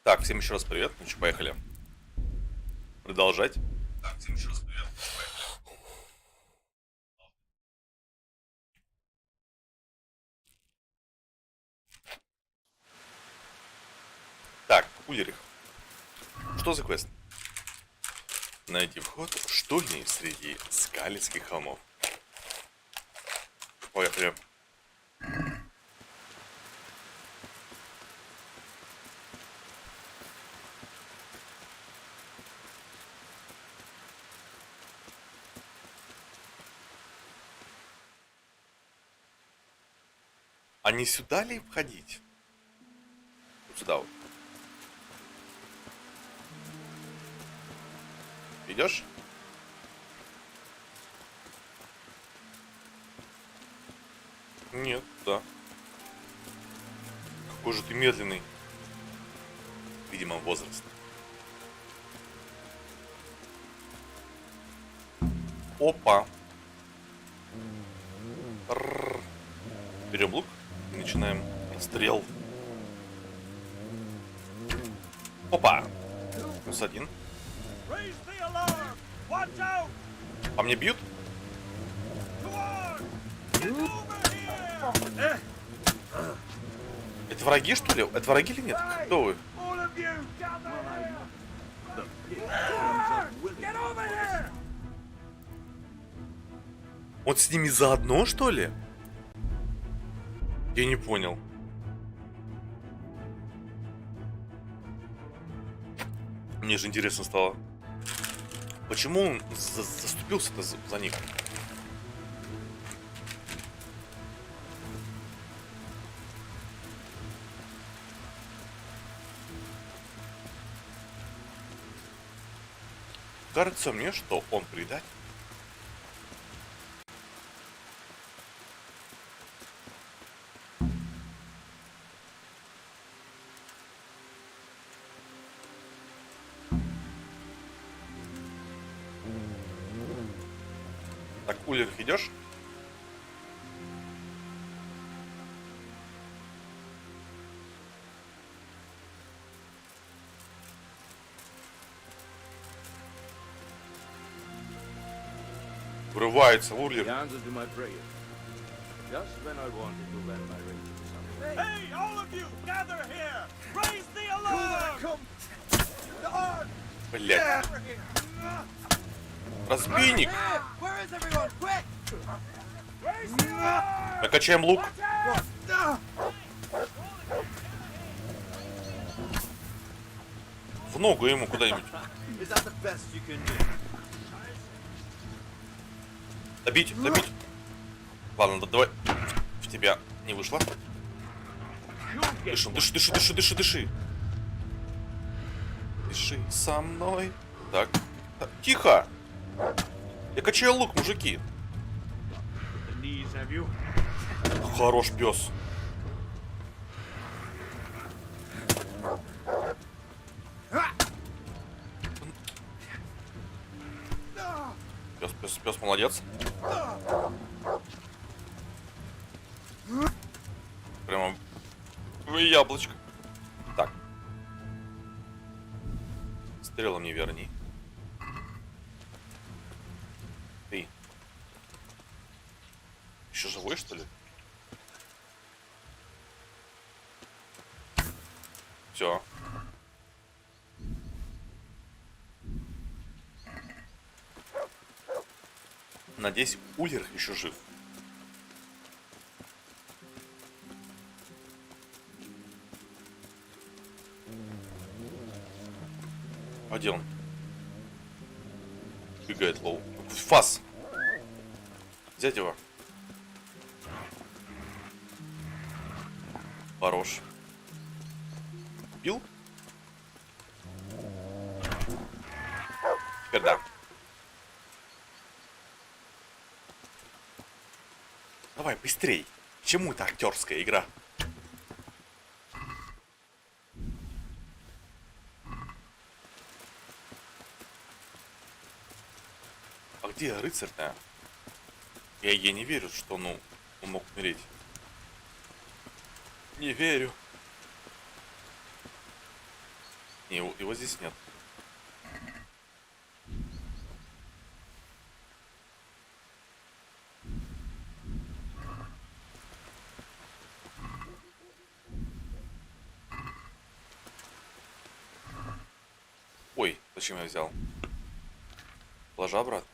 Так, всем еще раз привет. Ну что, поехали. Продолжать. Так, всем еще раз привет. Так, Ульрих. Что за квест? Найти вход в штольни среди скалистских холмов. Поехали. А не сюда ли входить? Вот сюда вот. Идешь? Нет, да. Какой же ты медленный. Видимо, возраст. Опа. Берем лук и начинаем отстрел. Опа. Плюс один. По мне бьют? Это враги, что ли? Это враги или нет? Кто вы? Он с ними заодно, что ли? Я не понял. Мне же интересно стало. Почему он заступился-то за них? Кажется мне, что он предатель. Так, Ульрих, идешь? Врывается Ульрих. Блять. Разбийник. Накачаем лук. В ногу ему куда-нибудь. Добить, добить. Ладно, давай. В тебя не вышло. Дыши, дыши, дыши, дыши, дыши, дыши. Дыши со мной. Так. Тихо! Я качаю лук, мужики. Хорош пес. Пес, молодец. Прямо в яблочко. Так. Стрелу мне верни. Ты. Еще живой, что ли? Все. Надеюсь, Ульрих еще жив. А где он? Бегает лоу. Фас! Взять его. Хорош. Бил? Теперь да. Давай, быстрей. К чему это актерская игра? А где рыцарь-то? Я не верю, что, он мог умереть. Не верю. Не, его здесь нет. Ой, зачем я взял? Положа обратно.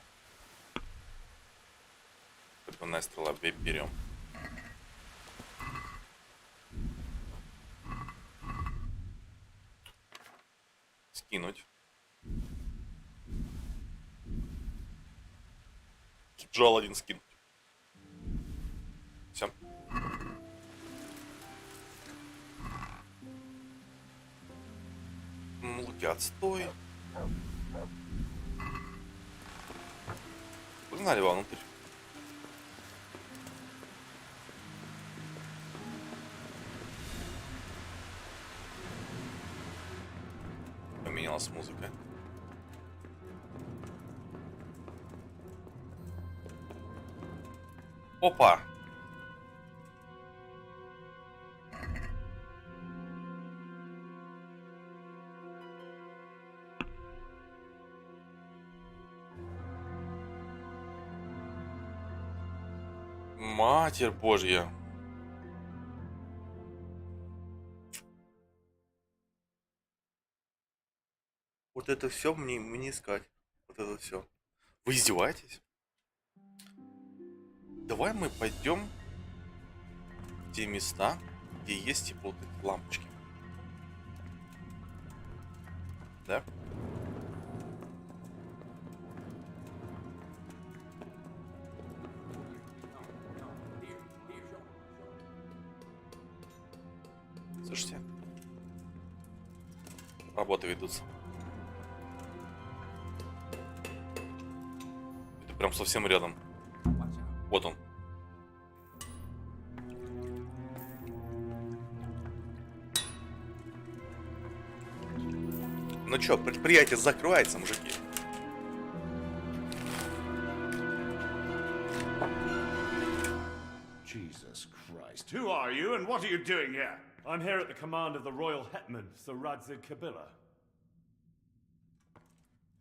Прикольная стрела, берем. Скинуть. Кинжал один скинуть. Все. Луки отстой. Погнали вовнутрь. Поменялась музыка. Опа! Матерь Божья. Вот это все мне искать. Вот это все. Вы издеваетесь? Давай мы пойдем в те места, где есть типа вот эти лампочки. Да? Слушайте. Работы ведутся. Это прям совсем рядом. Вот он. Ну чё, предприятие закрывается, мужики. Jesus Christ. Who are you and what are you doing here? I'm here at the command of the royal hetman, Sir Radzig Kabila.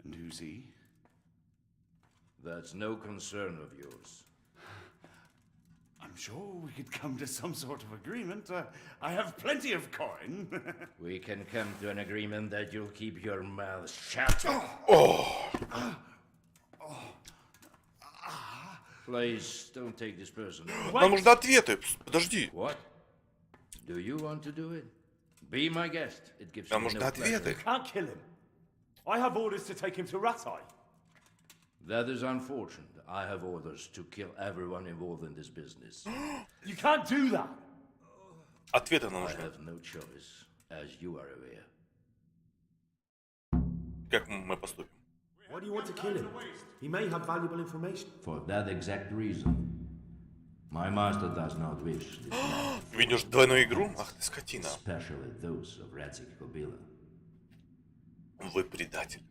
And who's he? That's no concern of yours. I'm sure we could come to some sort of agreement. I have plenty of coin. We can come to an agreement that you'll keep your mouth shut. Please don't take this personally. Нам нужны ответы. Подожди. What? Do you want to do it? Be my guest. It gives Нам me нужны no ответы. pleasure. Can't kill him. I have orders to take him to Ratai. That is unfortunate. I have orders to kill everyone involved in this business. You can't do that. Ответы нам I нужны. have no choice, as you are aware. Как мы поступим? Why do you want to kill him? He may have valuable information. For that exact reason. My master does not wish this man, Видишь двойную игру? Ах ты скотина. especially those of Radzig Kabila. Вы предатель.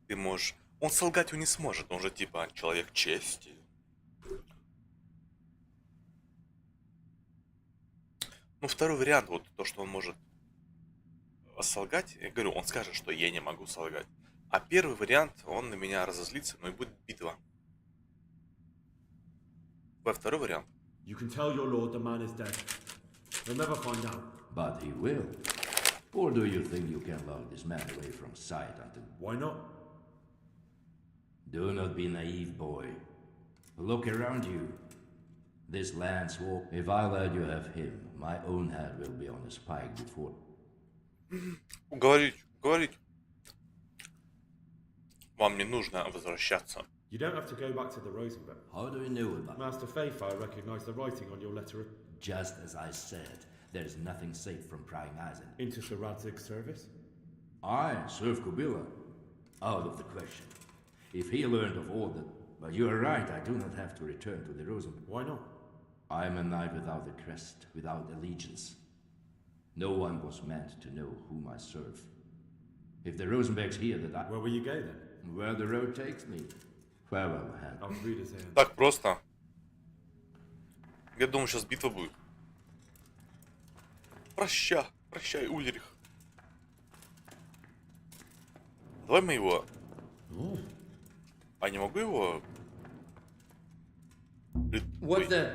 Ты можешь... Он солгать он не сможет, он же типа человек чести. Ну, второй вариант, вот то, что он может солгать, я говорю, он скажет, что я не могу солгать. А первый вариант, он на меня разозлится, но и будет битва. Второй вариант. You can tell your lord the man is dead. He'll never find out. But he will. Or do you think you can lock this man away from sight until... Why not? Do not be naive, boy. Look around you. This land's walk. If I let you have him, my own head will be on a spike before... Говорить. Вам не нужно возвращаться. You don't have to go back to the Rosenberg. How do you know about... Master Fayfire recognized the writing on your letter Just as I said, there's nothing safe from prying eyes in. into Sir Radzig's service. I serve Kubila. Out of the question. If he learned of all that... But you are right, I do not have to return to the Rosenberg. Why not? I am a knight without a crest, without allegiance. No one was meant to know whom I serve. If the Rosenbergs hear that I... Where will you go then? Where the road takes me. Farewell, hand. Auf Wiedersehen. Так просто. Я думаю, сейчас битва будет. Прощай, Ульрих. Давай мы его... А не могу его... What the?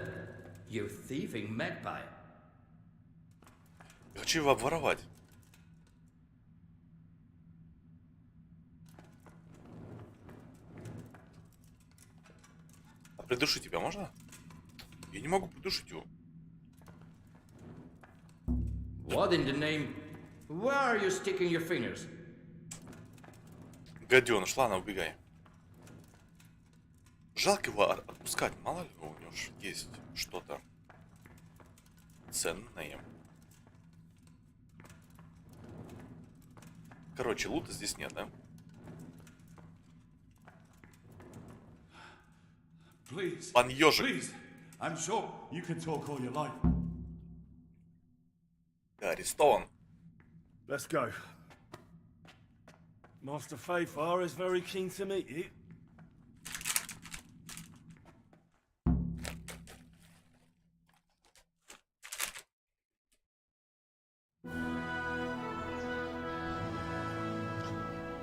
You thieving magpie. Я хочу его обворовать. А придушить тебя можно? Я не могу придушить его. What in the name? Where are you sticking your fingers? Гаденыш, ладно, убегай. Жалко его отпускать, мало ли у него есть что-то ценное. Короче, лута здесь нет, да? Please. Пан Ёжик. Please. I'm sure you can talk all your life. Да, арестован. Let's go. Master Fayfar is very keen to meet you.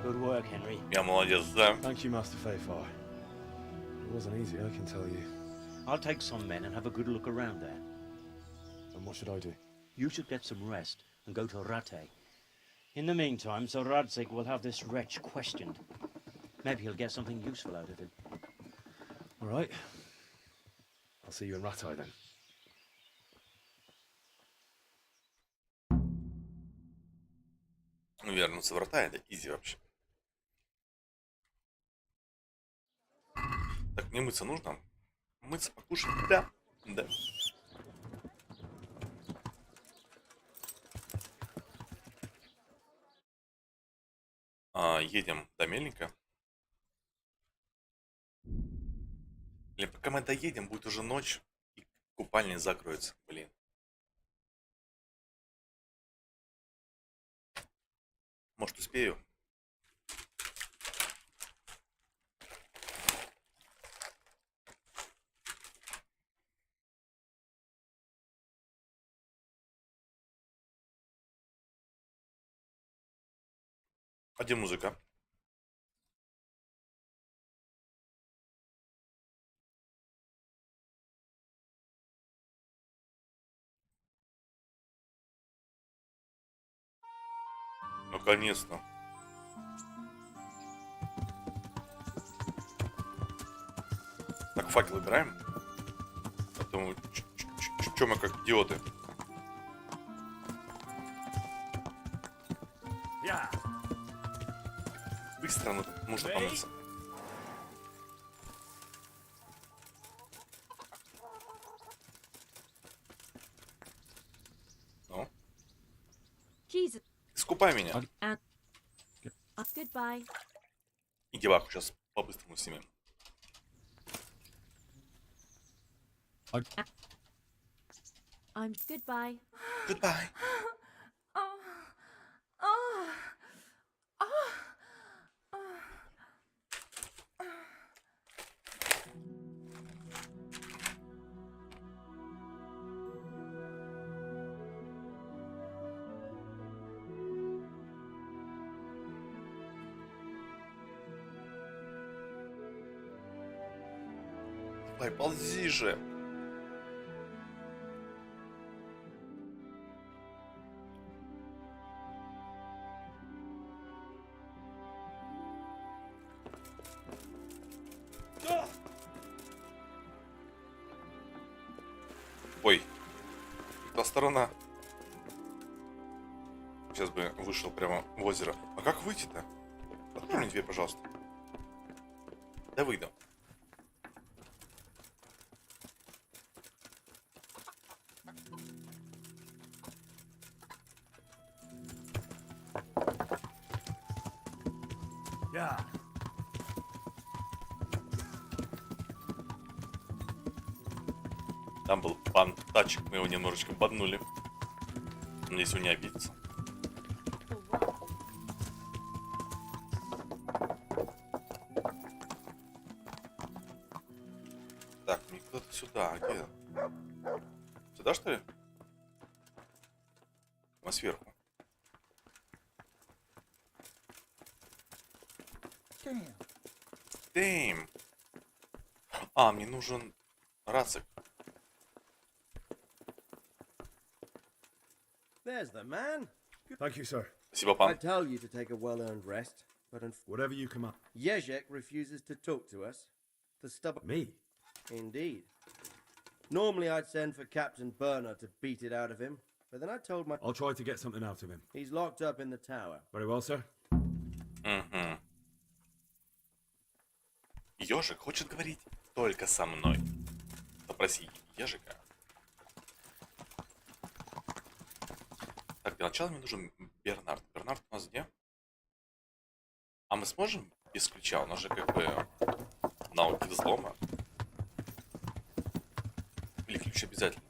Good work, Henry. Я молодец, да. Thank you, Master Fayfar. It wasn't easy, I can tell you. I'll take some men and have a good look around there. And what should I do? You should get some rest and go to Rate. In the meantime, Sir Radzig will have this wretch questioned. Maybe he'll get something useful out of him. All right. I'll see you in Ratai then. Вернуться в рота, это изи вообще. Так, мне мыться нужно? Мыться, покушать? Да. Да. Едем до мельника. Или пока мы доедем, будет уже ночь, и купальня закроется, блин. Может, успею? А где музыка? Наконец-то. Так, факел убираем. А то мы... Чё мы как идиоты? Yeah. Быстро нужно помыться. Ну? Jesus. Искупай меня. Goodbye. И деваху сейчас по-быстрому снимем. I'm goodbye. Goodbye. Давай, ползи же. Ой, та сторона. Сейчас бы вышел прямо в озеро. А как выйти-то? Открой мне дверь, пожалуйста. Да выйду. Yeah. Там был пан Тачик, мы его немножечко боднули. Надеюсь, он не обидится. Так, мне куда-то сюда, а где? Сюда, что ли? А сверху. Дэйм. А, мне нужен рацик. There's the man. Thank you, sir. Спасибо, I пан. tell you to take a well-earned rest, but Whatever you command. Jezek refuses to talk to us. The stubborn. Me? Indeed. Normally I'd send for Captain Burner to beat it out of him, but then I told my... I'll try to get something out of him. He's locked up in the tower. Very well, sir. Угу. Ежик хочет говорить только со мной. Попроси ежика. Так, для начала мне нужен Бернард. Бернард у нас где? А мы сможем без ключа? У нас же как бы навыки взлома. Или ключ обязательно?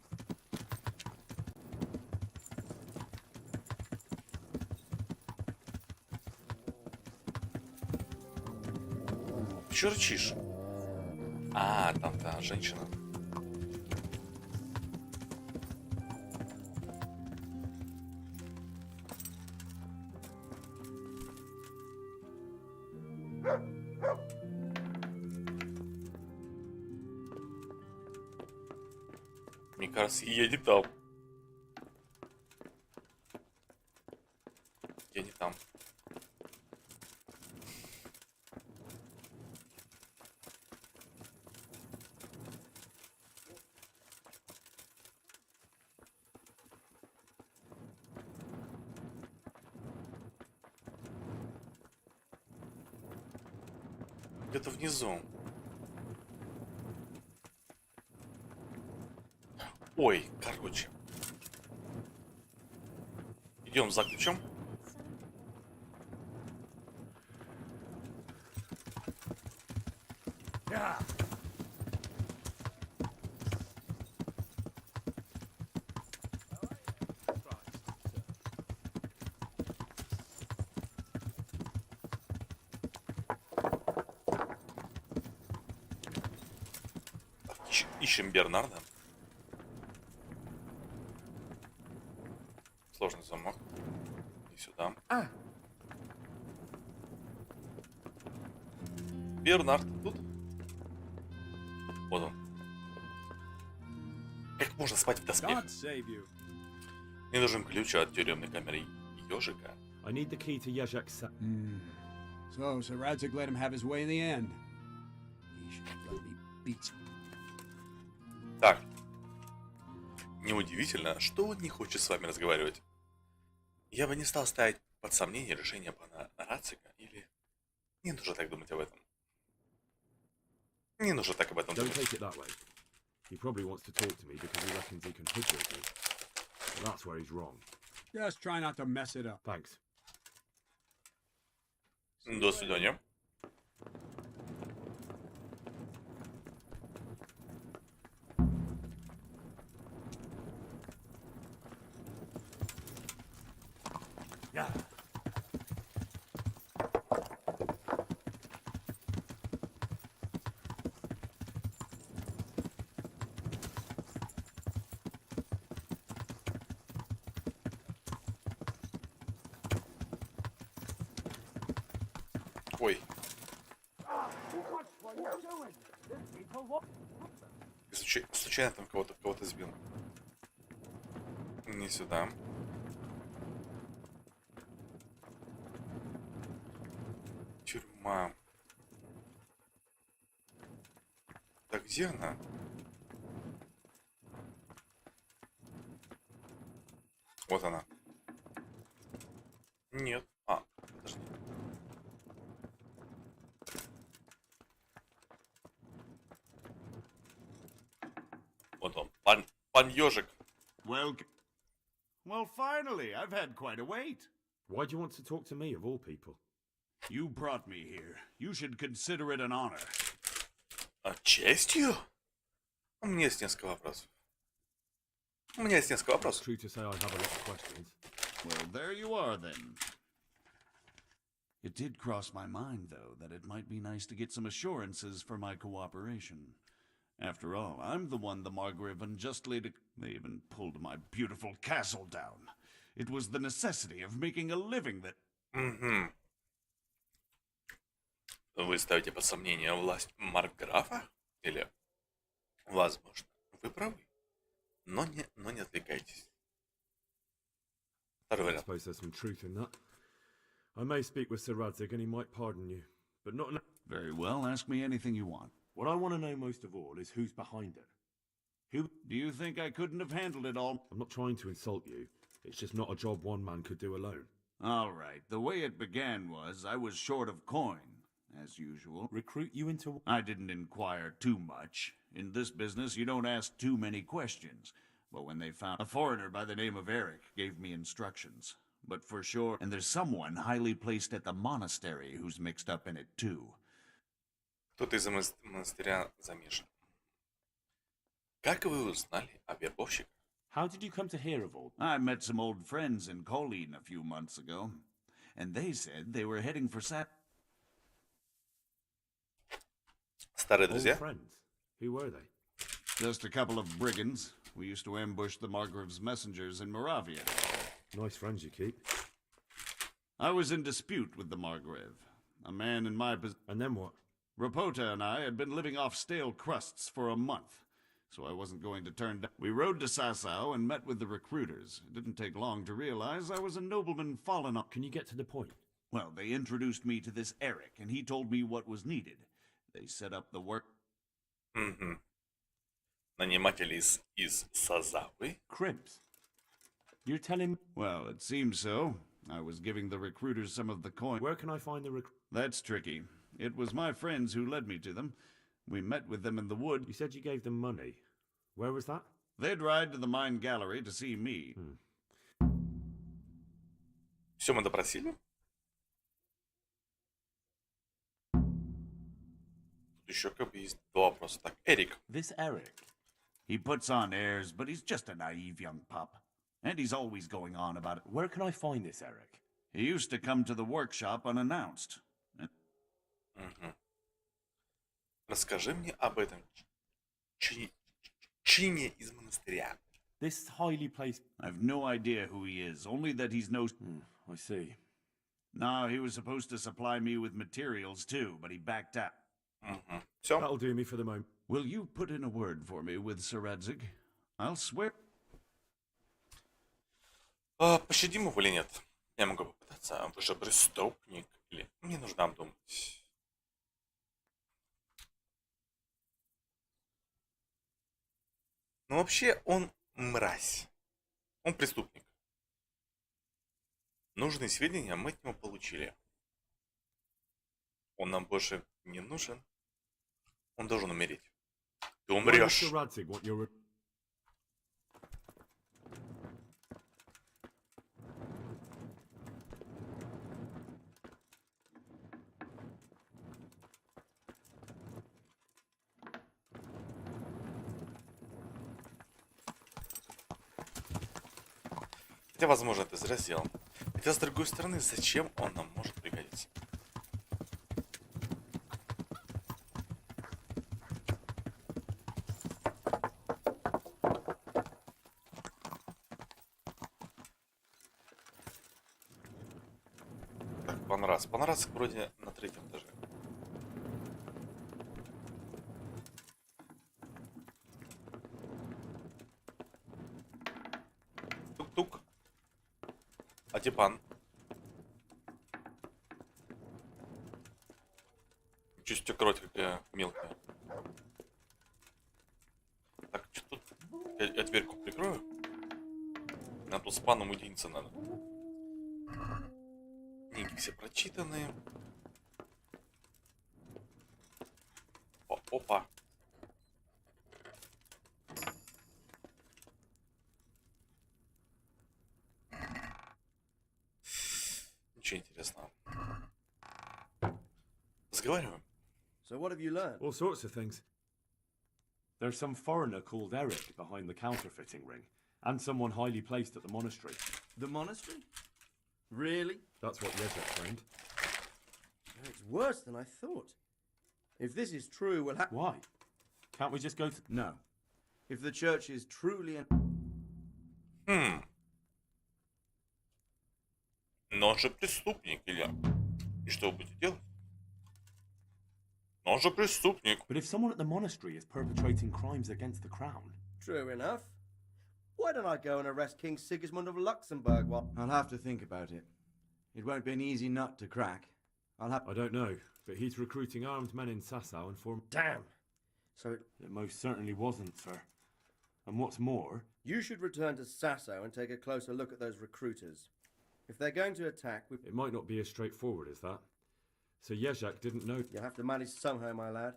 Чё рычишь? А, там та женщина. Мне кажется, я не там. Я не там. Где-то внизу. Ой, короче. Идем за ключом. Yeah. Ищем Бернарда. Сложный замок. И сюда. Бернард тут? Вот он. Как можно спать в доспехах? God save you. Мне нужен ключ от тюремной камеры ежика. I need the key to Yazek's. So Sir Radzig let him have his way in the end. He should have let me beat. Так. Неудивительно, что он не хочет с вами разговаривать. Я бы не стал ставить под сомнение решение пана Рацика, или... Не нужно так думать об этом. Не нужно так об этом Don't думать. take it that way. He probably wants to talk to me because he reckons he can hoodwink me. But that's where he's wrong. Just try not to mess it up. Thanks. До свидания. Yeah. Ой. Случайно там кого-то сбил. Не сюда. Тюрьма. Так где она? Вот она. Нет. А, подожди. Вот он. Пан ежик. Well, finally, I've had quite a wait. Why do you want to talk to me, of all people? You brought me here. You should consider it an honor. А честью? У меня есть несколько вопросов. У меня есть несколько вопросов. True to say, I have a lot of questions. Well, there you are then. It did cross my mind, though, that it might be nice to get some assurances for my cooperation. After all, I'm the one the Margrave unjustly They even pulled my beautiful castle down. It was the necessity of making a living that... Угу. Вы ставите под сомнение власть маркграфа? Или, возможно, вы правы, но не отвлекайтесь. Второй I вариант. suppose there's some truth in that. I may speak with Sir Radzig and he might pardon you, but not now. Very well, ask me anything you want. What I want to know most of all is who's behind it. Who? Do you think I couldn't have handled it all? I'm not trying to insult you. It's just not a job one man could do alone. All right, the way it began was I was short of coin, as usual. Recruit you into. I didn't inquire too much. In this business, you don't ask too many questions. But when they found a foreigner by the name of Eric gave me instructions. But for sure, and there's someone highly placed at the monastery who's mixed up in it too. Кто-то из монастыря замешан. Как вы узнали о вербовщиках? How did you come to hear of all? I met some old friends in Colleen a few months ago, and they said they were heading for Старые Old друзья? friends. Who were they? just a couple of brigands. We used to ambush the Margrave's messengers in Moravia. Nice friends you keep. I was in dispute with the Margrave. A man in my position. And then what? Rapota and I had been living off stale crusts for a month, so I wasn't going to turn down. We rode to Sasau and met with the recruiters. It didn't take long to realize I was a nobleman fallen on. Can you get to the point? Well, they introduced me to this Eric, and he told me what was needed. They set up the work. Угу. Наниматели из Сазавы? Crimps. You're telling me. Well, it seems so. I was giving the recruiters some of the coin. Where can I find the That's tricky. It was my friends who led me to them. We met with them in the wood. You said you gave them money. Where was that? They'd ride to the mine gallery to see me. Все мы допросили? Тут еще как бы есть два вопроса. Так, Эрик. This Eric. He puts on airs, but he's just a naive young pup. And he's always going on about it. Where can I find this Eric? He used to come to the workshop unannounced. Угу. Расскажи мне об этом чине из монастыря. This highly placed. I've no idea who he is, only that he's no... I see. No, he was supposed to supply me with materials too, but he backed out. Угу. Все. That'll do me for the moment. Will you put in a word for me with Sir Radzig? I'll swear... Пощадим его или нет? Я могу попытаться. Вы же преступник. Или мне нужно обдумать. Ну, вообще, он мразь. Он преступник. Нужные сведения мы от него получили. Он нам больше не нужен. Он должен умереть. Ты Why does умрешь. Sir Radzig want your... Хотя, возможно, это зря сделал. Хотя, с другой стороны, зачем он нам может пригодиться? Так, Панрас. Панрас вроде на третьем этаже. Тук-тук. Адипан. Чуть тебя кровь какая мелкая. Так, что тут? Я дверьку прикрою. Нам тут с паном уединиться надо. Книги все прочитанные. Опа. Ничего интересного. Разговариваем. So what have you learned? All sorts of things. There's some foreigner called Eric behind the counterfeiting ring, and someone highly placed at the monastery. The monastery? Really? That's what Yezek claimed. It's worse than I thought. If this is true, we'll have... Why? Can't we just go to... No. If the church is truly... Но он же преступник, Илья. И что вы будете делать? Он же преступник. But if someone at the monastery is perpetrating crimes against the crown... True enough. Why don't I go and arrest King Sigismund of Luxembourg while... I'll have to think about it. It won't be an easy nut to crack. I don't know, but he's recruiting armed men in Sasau and form... Damn! So It most certainly wasn't, sir. And what's more... you should return to Sasau and take a closer look at those recruiters. If they're going to attack, It might not be as straightforward as that. So Jezak didn't know... you'll have to manage somehow, my lad.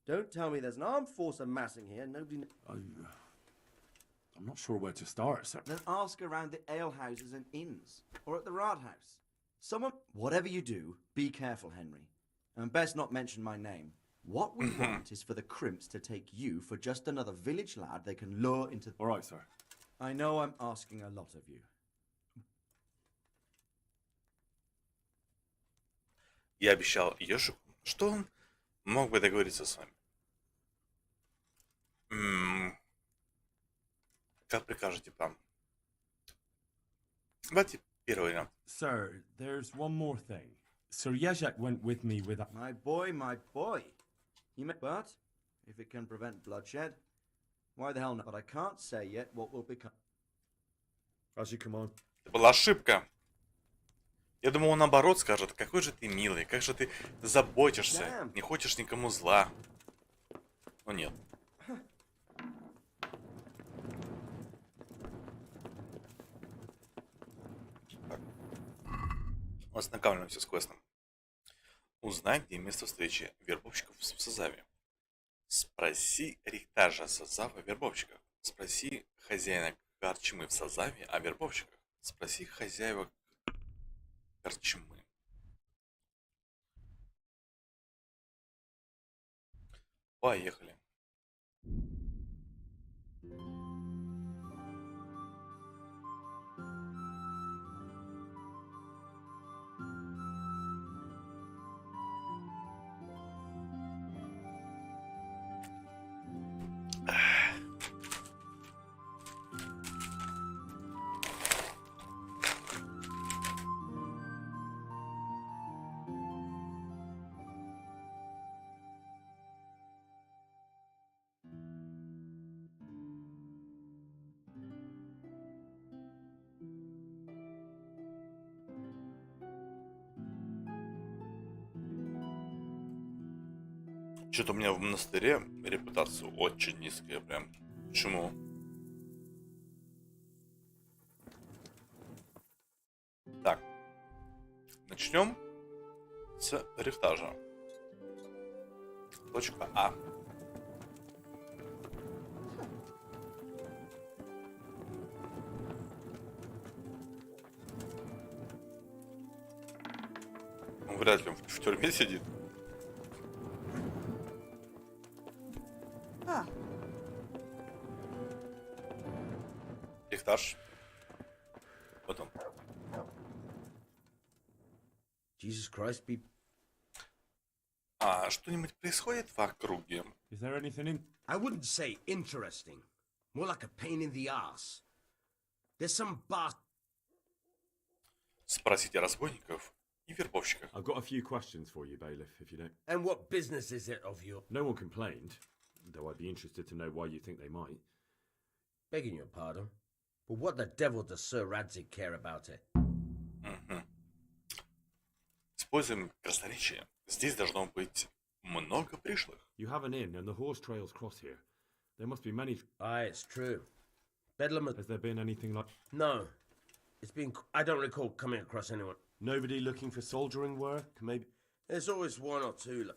Don't tell me there's an armed force amassing here. Nobody... I'm not sure where to start, sir. Then ask around the alehouses and inns, or at the Rathaus. Someone... Whatever you do, be careful, Henry. And best not mention my name. What we want is for the crimps to take you for just another village lad they can lure into... All right, sir. I know I'm asking a lot of you. Я обещал Ежику, что он мог бы договориться с вами. Как прикажете, пан? Давайте первый вариант. Sir, there's one more thing. Sir Jezak went with me with... My boy, my boy. You may... But, if it can prevent bloodshed, why the hell not? But I can't say yet what will become... As you command. Это была ошибка. Я думал, он наоборот скажет, какой же ты милый, как же ты заботишься, не хочешь никому зла. Но нет. Так. Ознакомимся с квестом. Узнай, где место встречи вербовщиков в Созаве. Спроси рихтажа Созава о вербовщиках. Спроси хозяина корчмы в Созаве о вербовщиках. Спроси хозяева корчмы. Поехали. Что-то у меня в монастыре репутация очень низкая прям. Почему? Так. Начнем с рихтажа. Точка А. Ну, вряд ли он в тюрьме сидит. Рихтаж. Вот он. Jesus Christ, be... А что-нибудь происходит в округе? Is there anything in... I wouldn't say interesting. More like a pain in the ass. There's some bar... Спросите разбойников и вербовщиков. I've got a few questions for you, bailiff, if you don't... And what business is it of you? No one complained, though I'd be interested to know why you think they might. Begging your pardon, but what the devil does Sir Radzig care about it? Используем красноречие. Здесь должно быть много пришлых. You have an inn and the horse trails cross here. There must be many... Aye, it's true. Bedlam... Has there been anything like... No. It's been... I don't recall coming across anyone. Nobody looking for soldiering work, maybe? There's always one or two.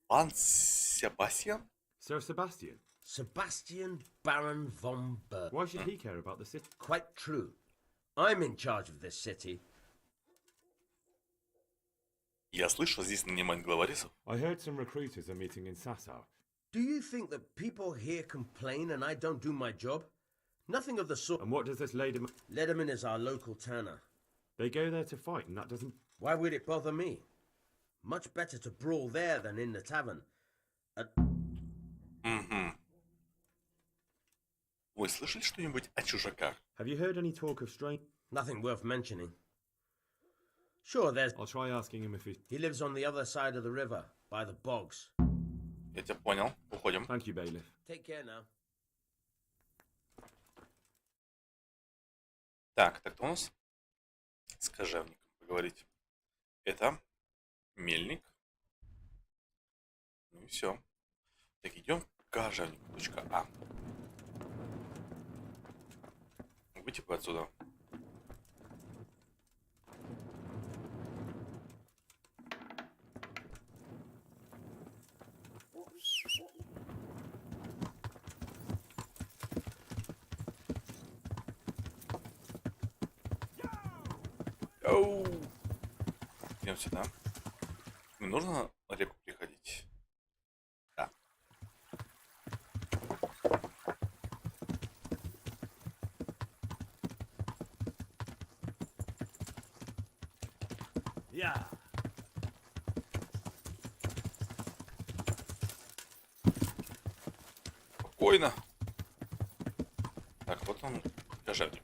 Пан Себастьян? Sir Sebastian? Sebastian Baron von Berg. Why should he care about the city? Quite true. I'm in charge of this city. Я слышал, здесь нанимают главорезов. I heard some recruiters are meeting in Sasau. Do you think that people here complain and I don't do my job? Nothing of the sort. And what does this Lederman... Lederman is our local tanner. They go there to fight and that doesn't... Why would it bother me? Much better to brawl there than in the tavern. Вы слышали что-нибудь о чужаках? Have you heard any talk of strange... Nothing worth mentioning. Sure, there's... I'll try asking him if he... He lives on the other side of the river, by the bogs. Я тебя понял. Уходим. Thank you, bailiff. Take care now. Так, так кто у нас? С кожевником поговорить. Это мельник. Ну и все. Так, идем к кожевнику. Точка А. Выйти бы отсюда. Оу. Идем сюда. Не нужно на реку приходить? Да. Yeah. Спокойно. Так, вот он, кожевник.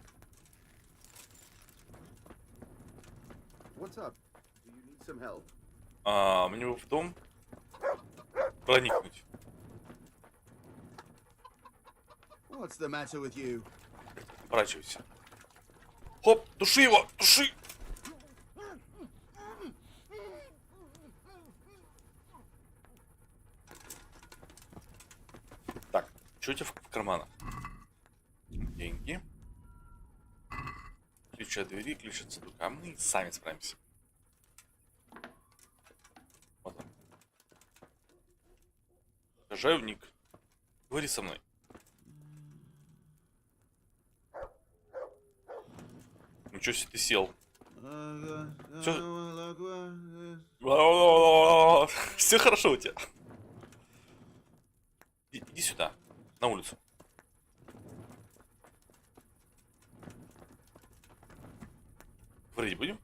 What's up? Do you need some help? Мне в дом проникнуть. What's the matter with you? Оборачивайся. Хоп, туши его, туши! Так, что у тебя в карманах? Деньги. Ключ от двери, ключ от сундука. Мы сами справимся. Вот он. Кожевник. Говори со мной. Ничего себе ты сел. Все хорошо у тебя. Иди сюда, на улицу. Говорить будем?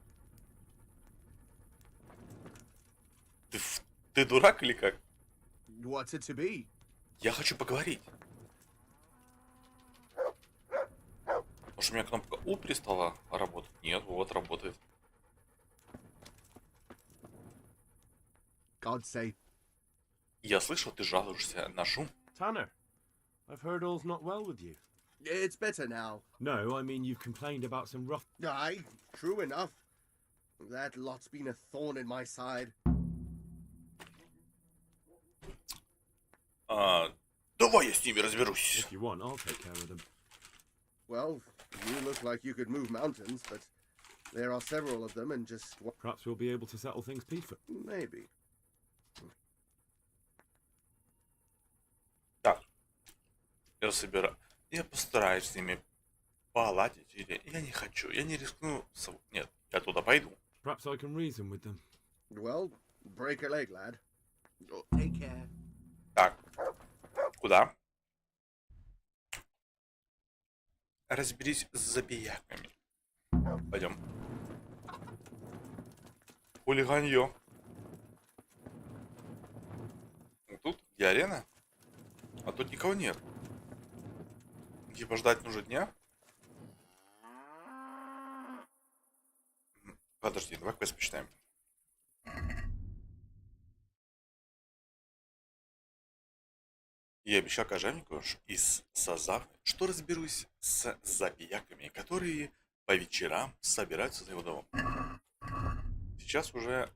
Ты дурак или как? What's it to be? Я хочу поговорить. Может, у меня кнопка У перестала работать? Нет, вот работает. God's sake. Я слышал, ты жалуешься на шум. Tanner, I've heard all's not well with you. It's better now. No, I mean you've complained about some rough... Aye, true enough. That lot's been a thorn in my side. Давай я с ними разберусь. If you want, I'll take care of them. Well, you look like you could move mountains, but there are several of them and just... Perhaps we'll be able to settle things peacefully. Maybe. Так. Я собираю. Я постараюсь с ними поладить. Или я не хочу. Я не рискну. Нет, я туда пойду. Perhaps I can reason with them. Well, break a leg, lad. Oh, take care. Так. Куда? Разберись с забияками. Пойдем. Хулиганье. Тут где арена? А тут никого нет. Типа ждать нужно дня? Подожди, давай квест почитаем. Я обещал кожевнику из Созавы, что разберусь с забияками, которые по вечерам собираются за его домом. Сейчас уже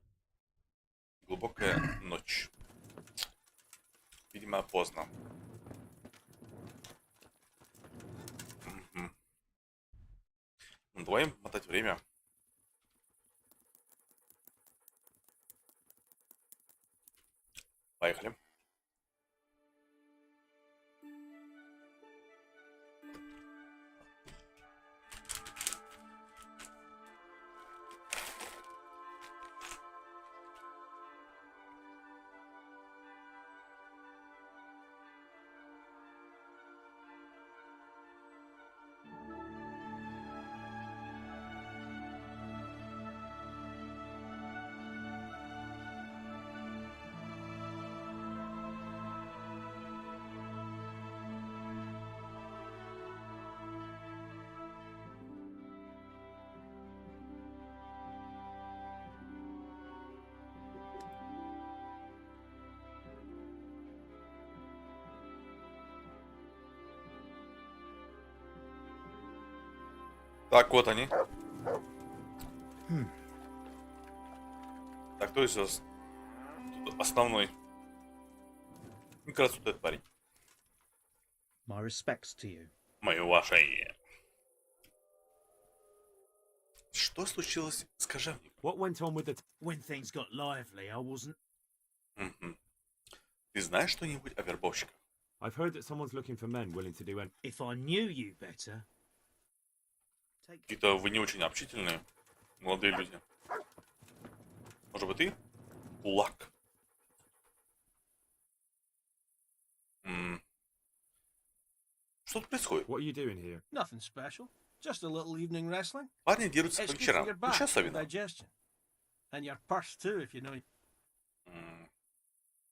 глубокая ночь. Видимо, поздно. Ну, давай мотать время. Поехали. Так, вот они. Так, то есть тут основной. Как раз вот этот парень. My respects to you. Мое уважение. Что случилось с кожевником? What went on with the... When things got lively, I wasn't... Мгм. Ты знаешь что-нибудь о вербовщиках? I've heard that someone's looking for men willing to do anything. If I knew you better... Какие-то вы не очень общительные, молодые люди. Может быть, ты? Кулак. Что тут происходит? What are you doing here? Nothing special. Just a little evening wrestling. Парни дерутся It's по good for вечерам. your back Ничего and особенного. digestion. And your purse too, if you know.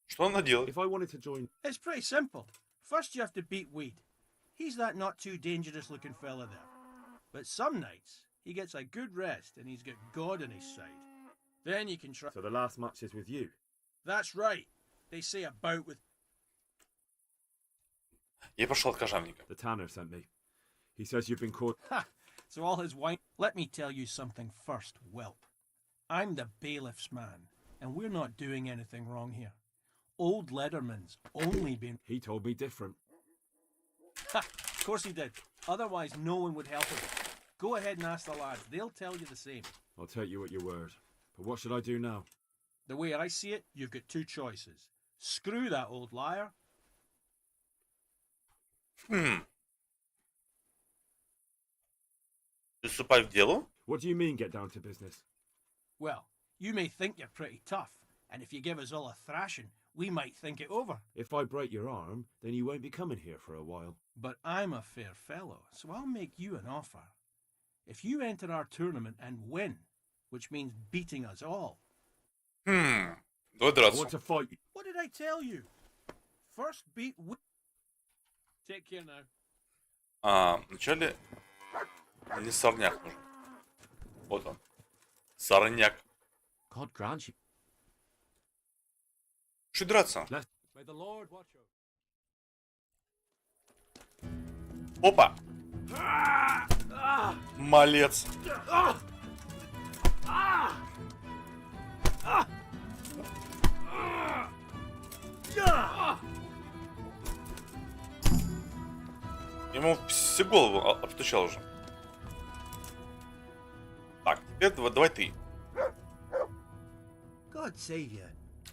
Что она делает? If I wanted to join... It's pretty simple. First you have to beat Weed. He's that not too dangerous looking fella there. But some nights, he gets a good rest and he's got God on his side. Then you can try... So the last match is with you? That's right. They say a bout with... Я пошел от кожевника. The tanner sent me. He says you've been caught... Ha! So all his wine... Let me tell you something first, whelp. I'm the bailiff's man, and we're not doing anything wrong here. Old Lederman's only been... He told me different. Ha! Of course he did. Otherwise no one would help him. Go ahead and ask the lads. They'll tell you the same. I'll take you at your word. But what should I do now? The way I see it, you've got two choices. Screw that old liar. Приступай к делу? What do you mean, get down to business? Well, you may think you're pretty tough, and if you give us all a thrashing, we might think it over. If I break your arm, then you won't be coming here for a while. But I'm a fair fellow, so I'll make you an offer. If you enter our tournament and win, which means beating us all... Давай I драться. want to fight you. What did I tell you? First beat... Take care now. Вначале мне сорняк нужен. Вот он. Сорняк. God grant you... Что драться? May the Lord watch you. Опа! Малец. Ему всю голову обстучал уже. Так, теперь давай ты. God save you.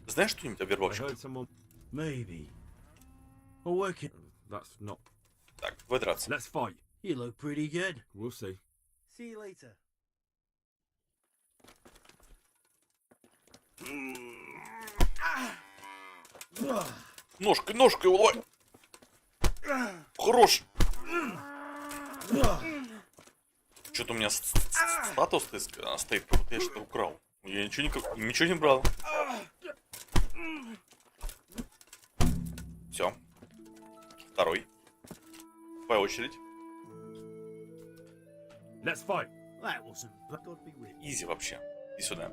Знаешь что-нибудь о I вербовщиках? heard someone... Maybe. We're working. That's not... Так, давай драться. Let's fight. You look pretty good. We'll see. See you later. Ножкой его ловай. Хорош. Что-то у меня статус стоит, как будто я что-то украл. Я ничего не брал. Все. Второй. Твоя очередь. Let's fight. That wasn't... God be with you. Изи вообще. И сюда.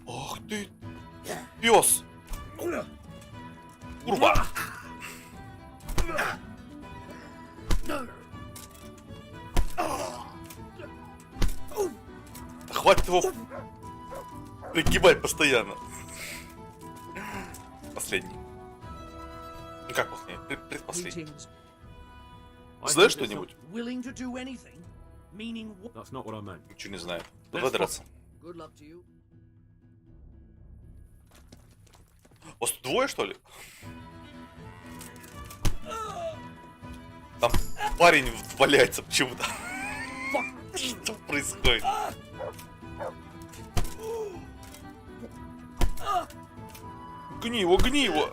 Ох ты, пес! Курва! Хватит его пригибать постоянно. Последний. Ну как последний? Предпоследний. Meetings. Знаешь что-нибудь? Willing to do anything? Meaning what? That's not what I meant. Ничего не знаю. Давай драться. Good luck to you. Вас тут двое, что ли? Там парень валяется почему-то. Что происходит? Гни его, гни его!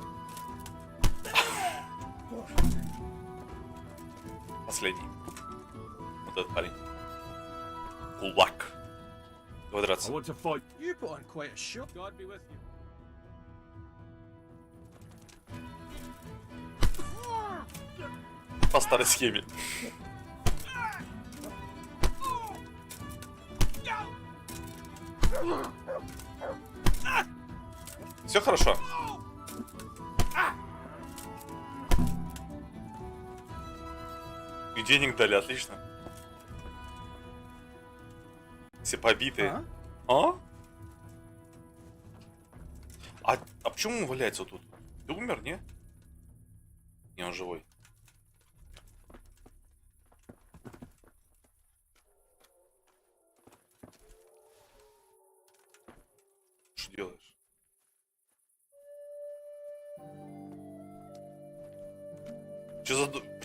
Последний. Вот этот парень. Кулак. Давай I драться. want to fight. You put on quite a show. God be with you. По старой схеме. Все хорошо. И денег дали, отлично. Все побитые. А? А почему он валяется вот тут? Ты умер, не? Не, он живой. Что делаешь?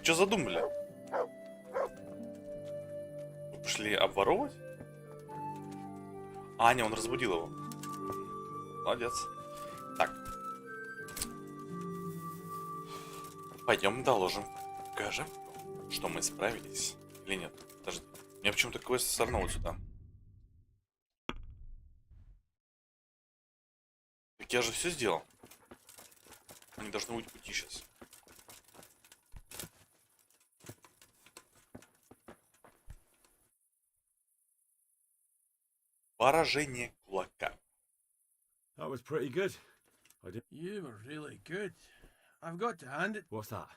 Что задумали? Вы пошли обворовывать? А, не, он разбудил его. Молодец. Так. Пойдем доложим. Покажем, что мы справились. Или нет? Подожди. Мне почему-то квест сорнул сюда. Так я же все сделал. Они должны быть пути сейчас. Поражение кулака. That was pretty good. You were really good. I've got to hand it. What's that?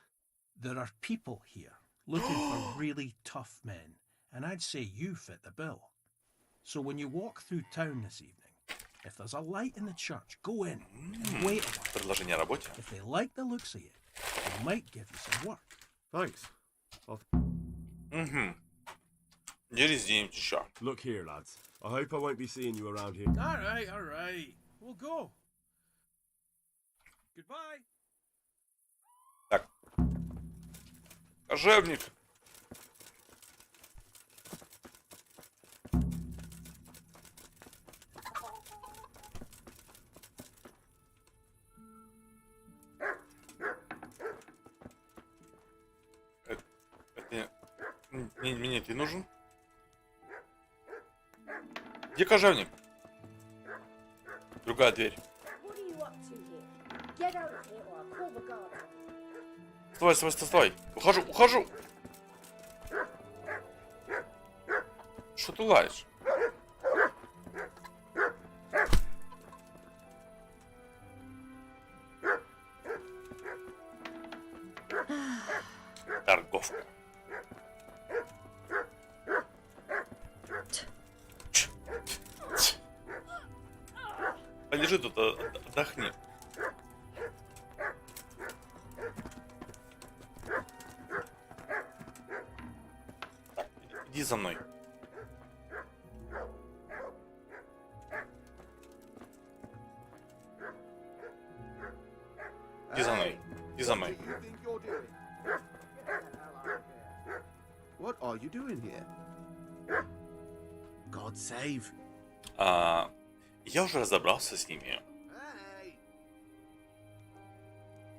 There are people here looking for really tough men, and I'd say you fit the bill. So when you walk through town this evening, if there's a light in the church, go in and wait a while. Предложение о работе. If they like the looks of you, they might give you some work. Thanks. Через день еще. Look here, lads. I hope I won't be seeing you around here. All right, all right. We'll go. Goodbye. Так. Кожевник. Мне ты нужен? Где кожевник? Другая дверь. Стой, стой, стой, стой. Ухожу, ухожу. Что ты лаешь? Торговка. Полежи тут, отдохни. Так, иди за мной. Иди за мной. Иди за мной. What are you doing here? God save. Я уже разобрался с ними.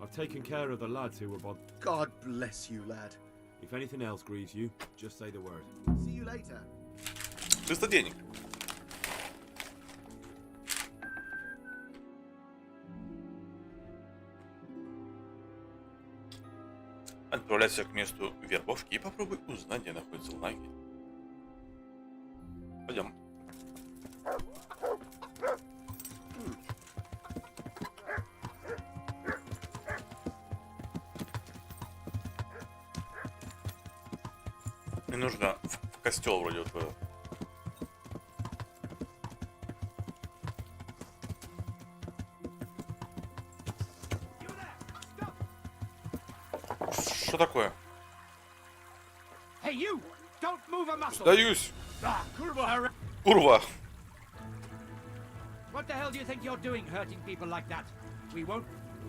I've taken care of the lads who were bothered. God bless you, lad. If anything else grieves you, just say the word. See you later. 300 денег. Отправляйся к месту вербовки и попробуй узнать, где находится лагерь. Пойдем. Мне нужно в костел вроде вот. Что такое? Hey, you! Don't move a muscle. Сдаюсь. Kurva. Курва. What the hell do you think you're doing, hurting people like that? We won't.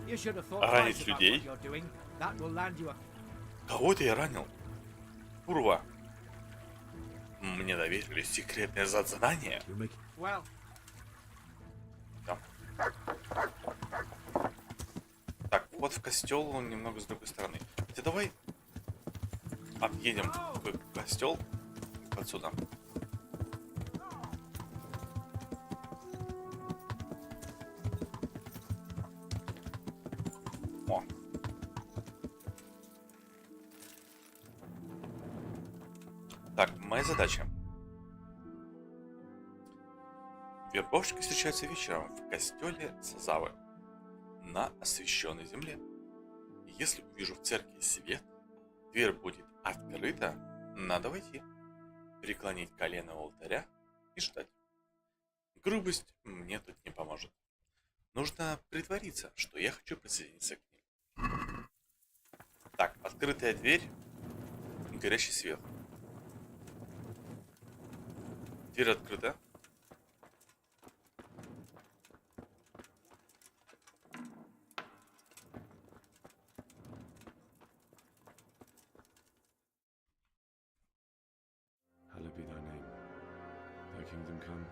You should have thought Ранить twice about людей? what you're doing. That will land you a... Кого-то я ранил. Курва. Мне доверили секретное задание. Well, Да. Так, вот в костел, он немного с другой стороны. Хотя давай объедем в костел отсюда. О. Так, моя задача. Вербовщики встречаются вечером в костеле СОВЕ на освященной земле. Если увижу в церкви свет, дверь будет Открыто. Надо войти. Преклонить колено у алтаря и ждать. Грубость мне тут не поможет. Нужно притвориться, что я хочу присоединиться к ним. Так, открытая дверь, горящий свет. Дверь открыта. Hallowed be thy name. Thy kingdom come.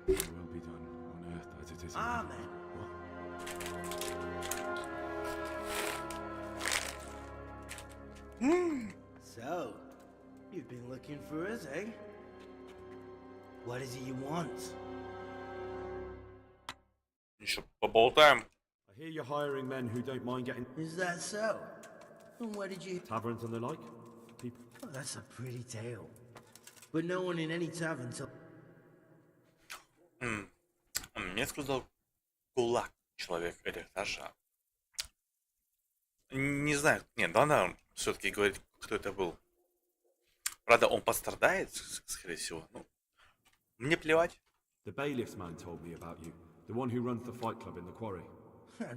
Thy will be done on earth as it is in heaven. Amen. So, you've been looking for us, eh? What is it you want? Еще поболтаем. I hear you're hiring men who don't mind getting Is that so? And where did you... taverns and the like. People. Oh, that's a pretty tale. But no one in any tavern told... Мне сказал кулак человек рехтажа. Не знаю, нет, надо все-таки говорить, кто это был. Правда, он пострадает, скорее всего. Ну, мне плевать. The bailiff's man told me about you. The one who runs the fight club in the quarry.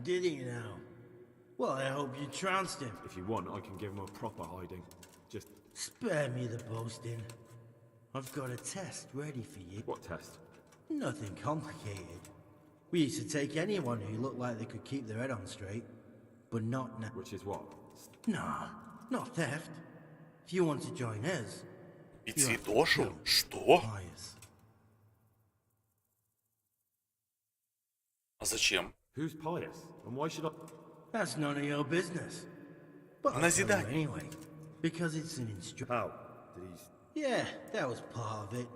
Did he now? Well, I hope you trounced him. If you want, I can give him a proper hiding. Just... Spare me the boasting. I've got a test ready for you. What test? Nothing complicated. We used to take anyone who looked like they could keep their head on straight, but not now. Which is what? Nah, not theft. If you want to join us... И Святошу? Что? А зачем? Who's pious? And why should I... That's none of your business. But I'll tell you anyway, because it's an instruction. How? Did he... Yeah, that was part of it.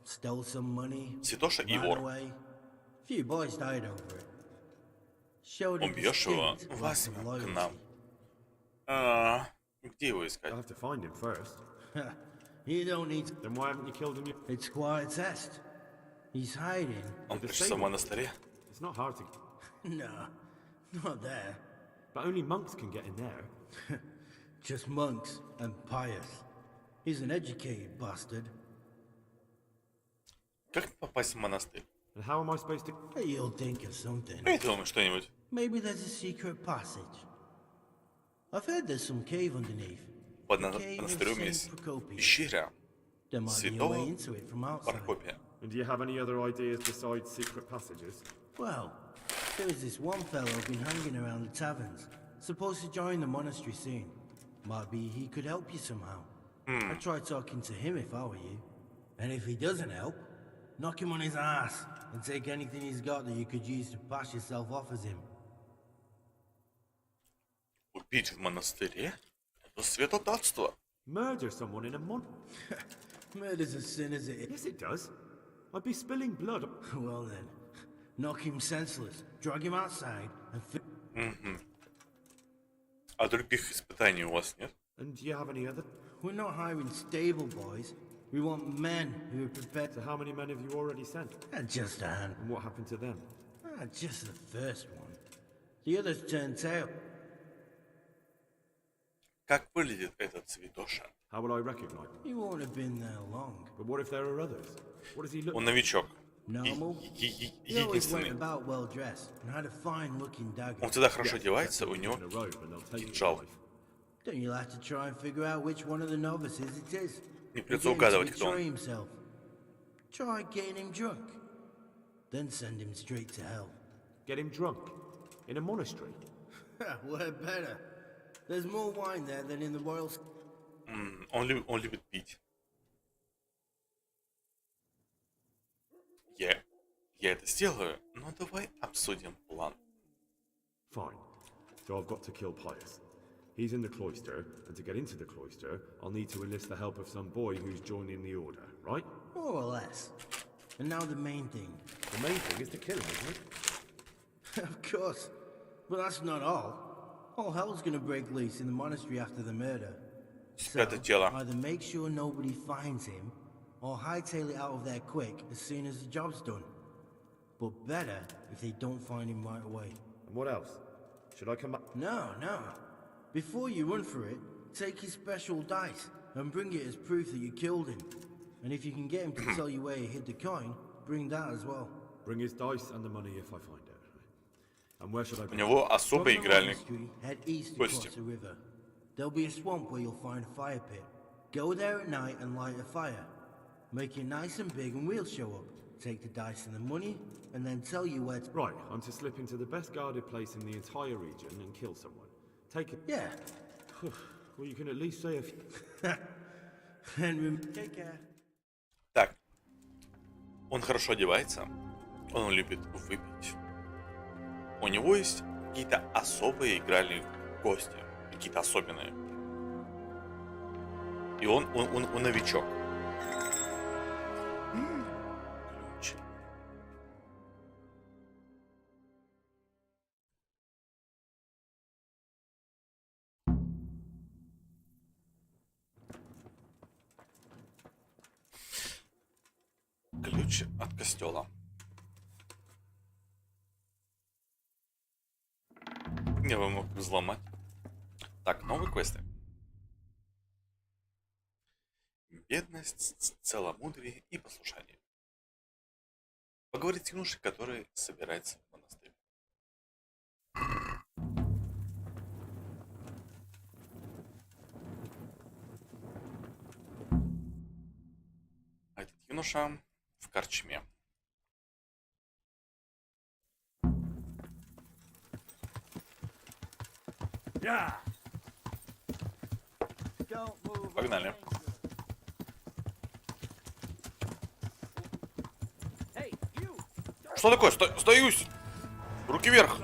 Stole some money, Святоша и ran вор. away. Few boys died over it. Showed a Убьешь его, distinct lack of возьмем к loyalty. нам. Где его искать? I'll have to find him first. You don't need to... Then why haven't you killed him yet? It's quite a test. He's hiding. Он прячется в монастыре. It's not hard to... No, not there. But only monks can get in there. Just monks and pious. He's an educated bastard. Как попасть в монастырь? And how am I supposed to... You'll think of something. Придумай что-нибудь. Maybe there's a secret passage. I've heard there's some cave underneath. Под The cave of монастырем Saint есть Procopio. пещера There might be a святого way into it from outside. Прокопия. And do you have any other ideas besides secret passages? Well, there was this one fellow been hanging around the taverns, supposed to join the monastery soon. Might be he could help you somehow. I'd try talking to him if I were you. And if he doesn't help, knock him on his ass and take anything he's got that you could use to pass yourself off as him. Убить в монастыре? Это святотатство. Murder someone in a mon... Murder's a sin as it is. Yes, it does. I'd be spilling blood. Well then, knock him senseless, drag him outside, and... А других испытаний у вас нет? And do you have any other... We're not hiring stable boys. We want men who are prepared So how many men have you already sent? Just a hand. And what happened to them? Just the first one. The others turned tail. Как выглядит этот святоша? How will I recognize him? He won't have been there long. But what if there are others? What does he look Он like? новичок. Normal. He always went Единственный. about well dressed and had a fine looking dagger. Он всегда хорошо одевается, у него In a robe and they'll take your кинжал. life. Then you'll have to try and figure out which one of the novices it is. Не And придется get him to угадывать, кто betray он. himself. Try getting him drunk. Then send him straight to hell. Get him drunk? In a monastery? We're better. There's more wine there than in the royal... Он любит пить. Я это сделаю, но давай обсудим план. Fine. So I've got to kill Pius. He's in the cloister, and to get into the cloister, I'll need to enlist the help of some boy who's joining the order, right? More or less. And now the main thing. The main thing is to kill him, isn't it? Of course. But that's not all. All hell's gonna break loose in the monastery after the murder. So, Это тело. either make sure nobody finds him, or hightail it out of there quick as soon as the job's done. But better if they don't find him right away. And what else? Should I come back? No. Before you run for it, take his special dice and bring it as proof that you killed him. And if you can get him to tell you where he hid the coin, bring that as well. Bring his dice and the money if I find it. And where should I У go? него особый From the игральный monastery, head east кости. across the river. There'll be a swamp where you'll find a fire pit. Go there at night and light a fire. Make it nice and big and we'll show up. Take the dice and the money, and then tell you where to... Right, I'm to slip into the best guarded place in the entire region and kill someone. Take it. Yeah. Well, you can at least say a few... Henry, take care. Так. Он хорошо одевается. Он любит выпить. У него есть какие-то особые игральные кости. Какие-то особенные. И он новичок. Ключ. Ключ от костела. Я бы мог взломать. Так, новые квесты. Бедность, целомудрие и послушание. Поговорить с юношей, который собирается в монастырь. А этот юноша в корчме. Погнали. Что такое? Стоюсь! Руки вверх!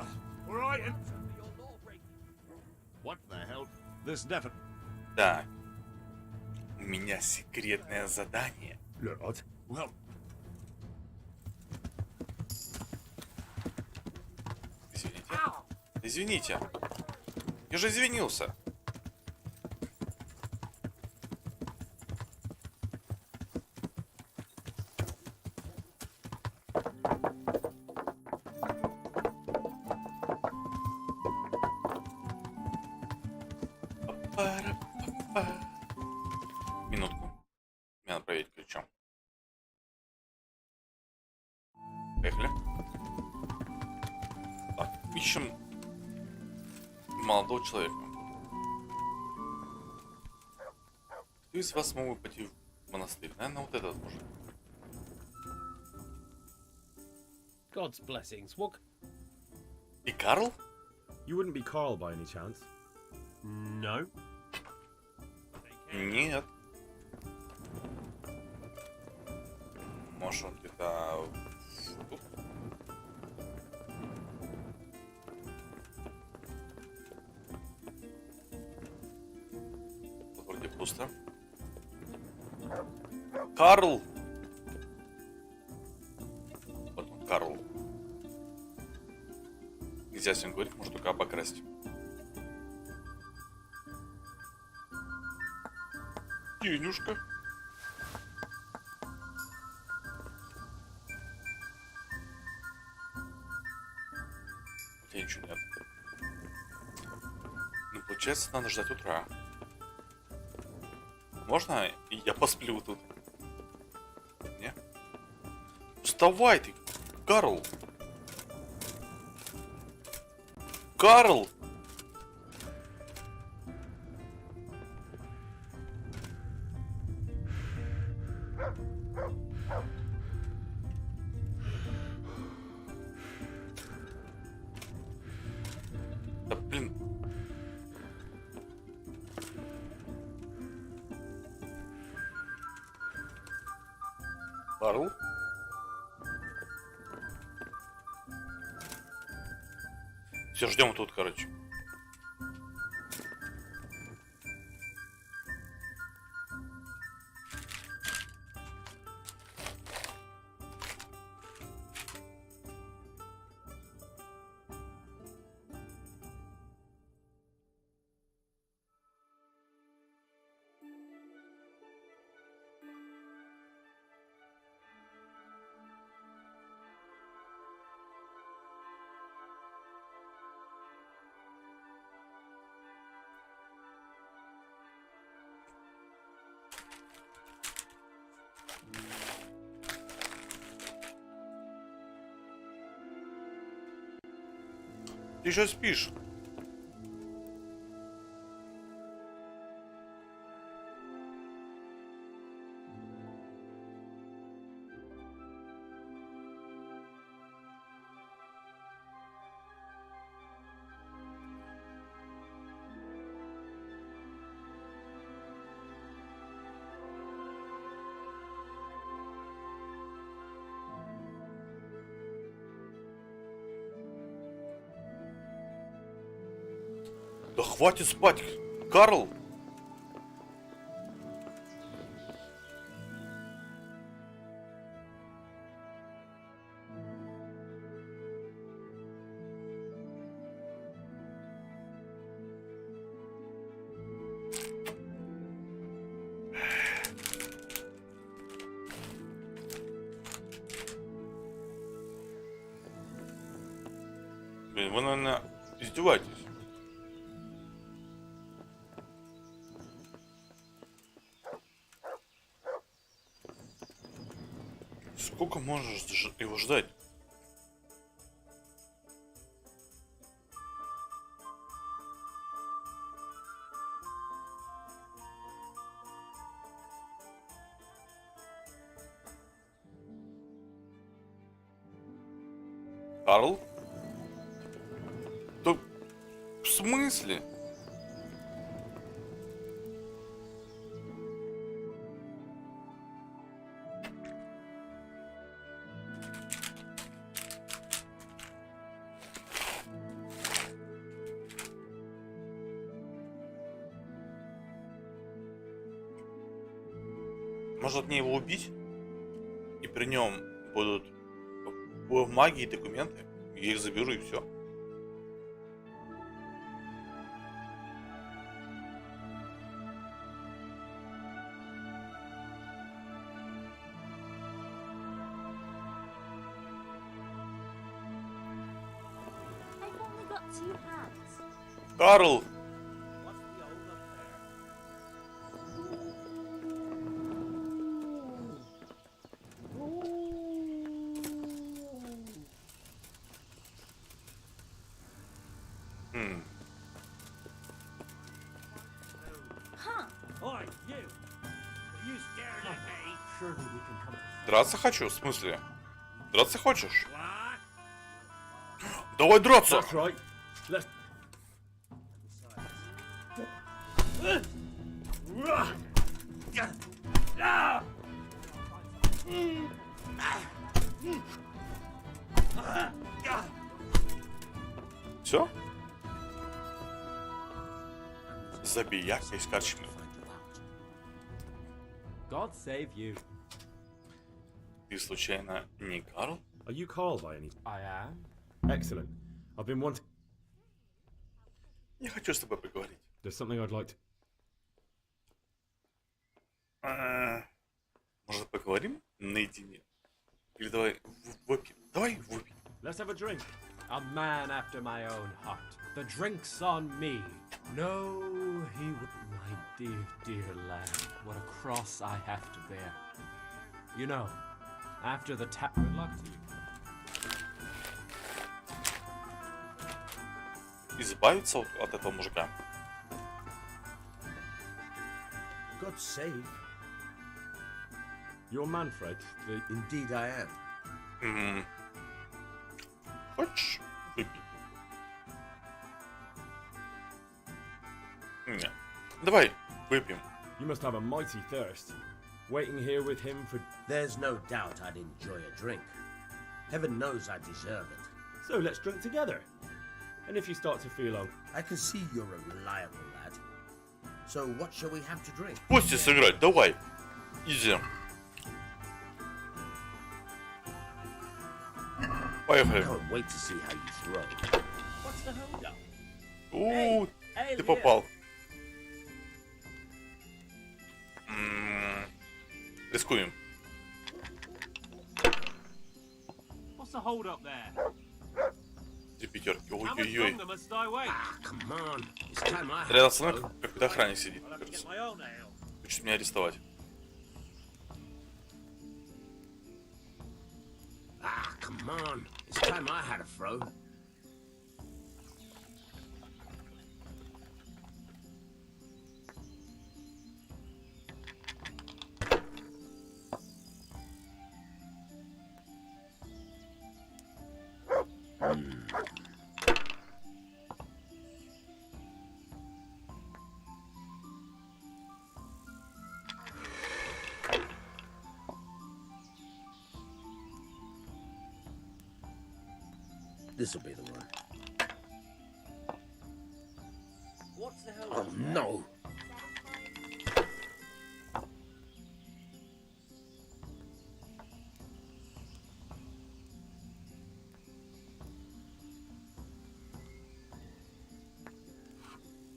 What the hell? This definitely. Так. У меня секретное задание. Well, Извините. Извините. Я же извинился. Минутку. Мне надо проверить ключом. Поехали. Так, ищем молодого человека. Кто из вас мог бы пойти в монастырь? Наверное, вот этот мужик. God's blessings. What? И Карл? You wouldn't be Carl by any chance? No. Нет. Может, он где-то тут? Тут вроде пусто. Карл! Вот он, Карл. Нельзя с ним говорить, может только обокрасть. Денюшка. У тебя ничего нет. Ну, получается, надо ждать утра. Можно я посплю тут? Не? Вставай ты, Карл! Карл! Да блин. Карл? Все, ждем тут, короче. Ты еще спишь? Да хватит спать, Карл! Блин, вы, наверное, издеваетесь. Сколько можешь его ждать? Карл? Да в смысле? Может мне его убить? И при нем будут магии и документы. Я их заберу и все. I've only got 2 hands. Карл! Драться хочу? В смысле? Драться хочешь? Давай драться! That's right. Let's... Все? Забияк из карчмы. God save you. Ты случайно не Карл? Are you Carl by any... I am. Excellent. I've been wanting... Я хочу с тобой поговорить. There's something I'd like to... Может, поговорим наедине? Или давай выпьем? Давай выпьем. Let's have a drink. A man after my own heart. The drink's on me. No, he would. My dear, dear lamb. What a cross I have to bear. You know, after the tap. Good luck to you. Избавиться от этого мужика. God save. You're Manfred, the... Indeed I am. Хочешь выпить? Нет. Давай выпьем. You must have a mighty thirst. Waiting here with him for... There's no doubt I'd enjoy a drink. Heaven knows I deserve it. So let's drink together. And if you start to feel low... I can see you're a reliable lad. So what shall we have to drink? Кости сыграть, давай. Изи. Поехали. I can't wait to see how you throw. What's the hold up? Ты попал. Рискуем. What's the hold up there? Где пятерки? How much Ой-ой-ой. longer must I wait? Come on. It's time I Рядом have со мной to go. какой-то охранник сидит. I'll have to get Кажется. my own ale. Хочет меня арестовать. Come on. It's time I had a throw. This'll be the one. What the hell? Oh no!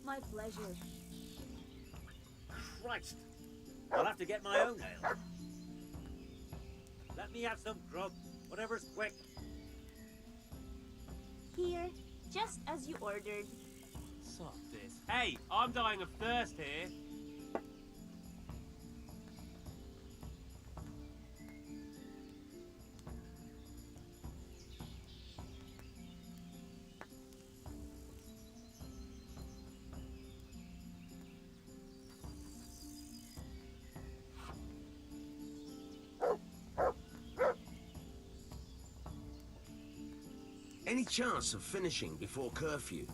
My pleasure. Christ! I'll have to get my own ale. Let me have some grub, whatever's quick. Here, just as you ordered. Stop this. Hey, I'm dying of thirst here. Any chance of finishing before curfew?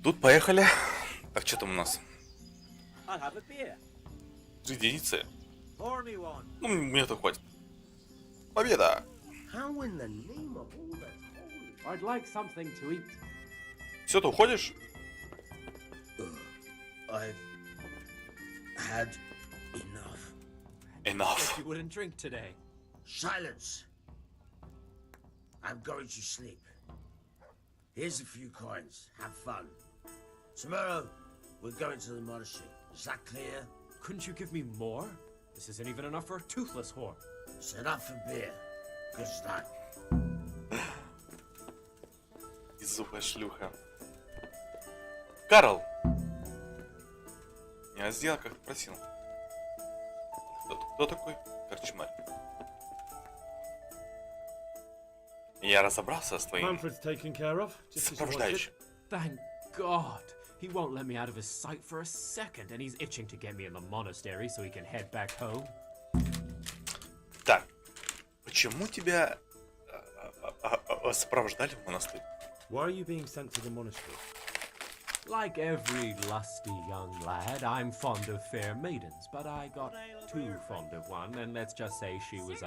Тут поехали. Так, что там у нас? I'll have a beer. 3 единицы. Pour me one. Ну, мне этого хватит. Победа! How in the name of all that's holy? I'd like something to eat. Все, ты уходишь? I've had enough. Enough. You wouldn't drink today. Silence! I'm going to sleep. Here's a few coins. Have fun. Tomorrow, we're going to the monastery. Is that clear? Couldn't you give me more? This isn't even enough for a toothless whore. Set up for beer. Good start. Беззубая шлюха. Карл! Я сделал, как ты просил. Кто такой? Корчмарь. Я разобрался с твоим сопровождающим. Thank God. He won't let me out of his sight for a second, and he's itching to get me in the monastery so he can head back home. Так, почему тебя сопровождали в монастырь? Why are you being sent to the monastery? Like every lusty young lad, I'm fond of fair maidens, but I got too fond of one, and let's just say she was,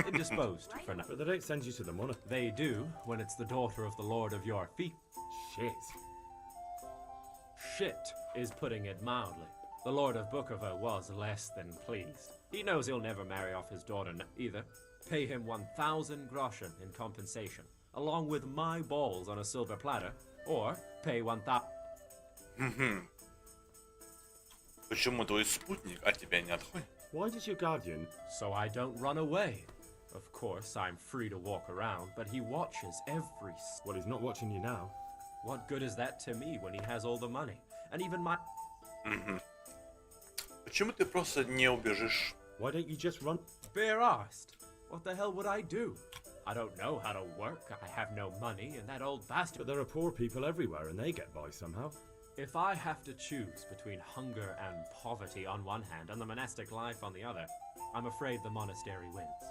indisposed for now. But they don't send you to the monastery. They do, when it's the daughter of the Lord of your feet. Shit. Shit is putting it mildly. The Lord of Bukovo was less than pleased. He knows he'll never marry off his daughter either. Pay him 1,000 groschen in compensation, along with my balls on a silver platter, or pay 1,000... Почему твой спутник от тебя не отходит? Why does your guardian... So I don't run away. Of course, I'm free to walk around, but he watches every... Well, he's not watching you now. What good is that to me when he has all the money? And even my... Почему ты просто не убежишь? Why don't you just run? Bare-arsed? What the hell would I do? I don't know how to work, I have no money, and that old bastard... But there are poor people everywhere and they get by somehow. If I have to choose between hunger and poverty on one hand and the monastic life on the other, I'm afraid the monastery wins.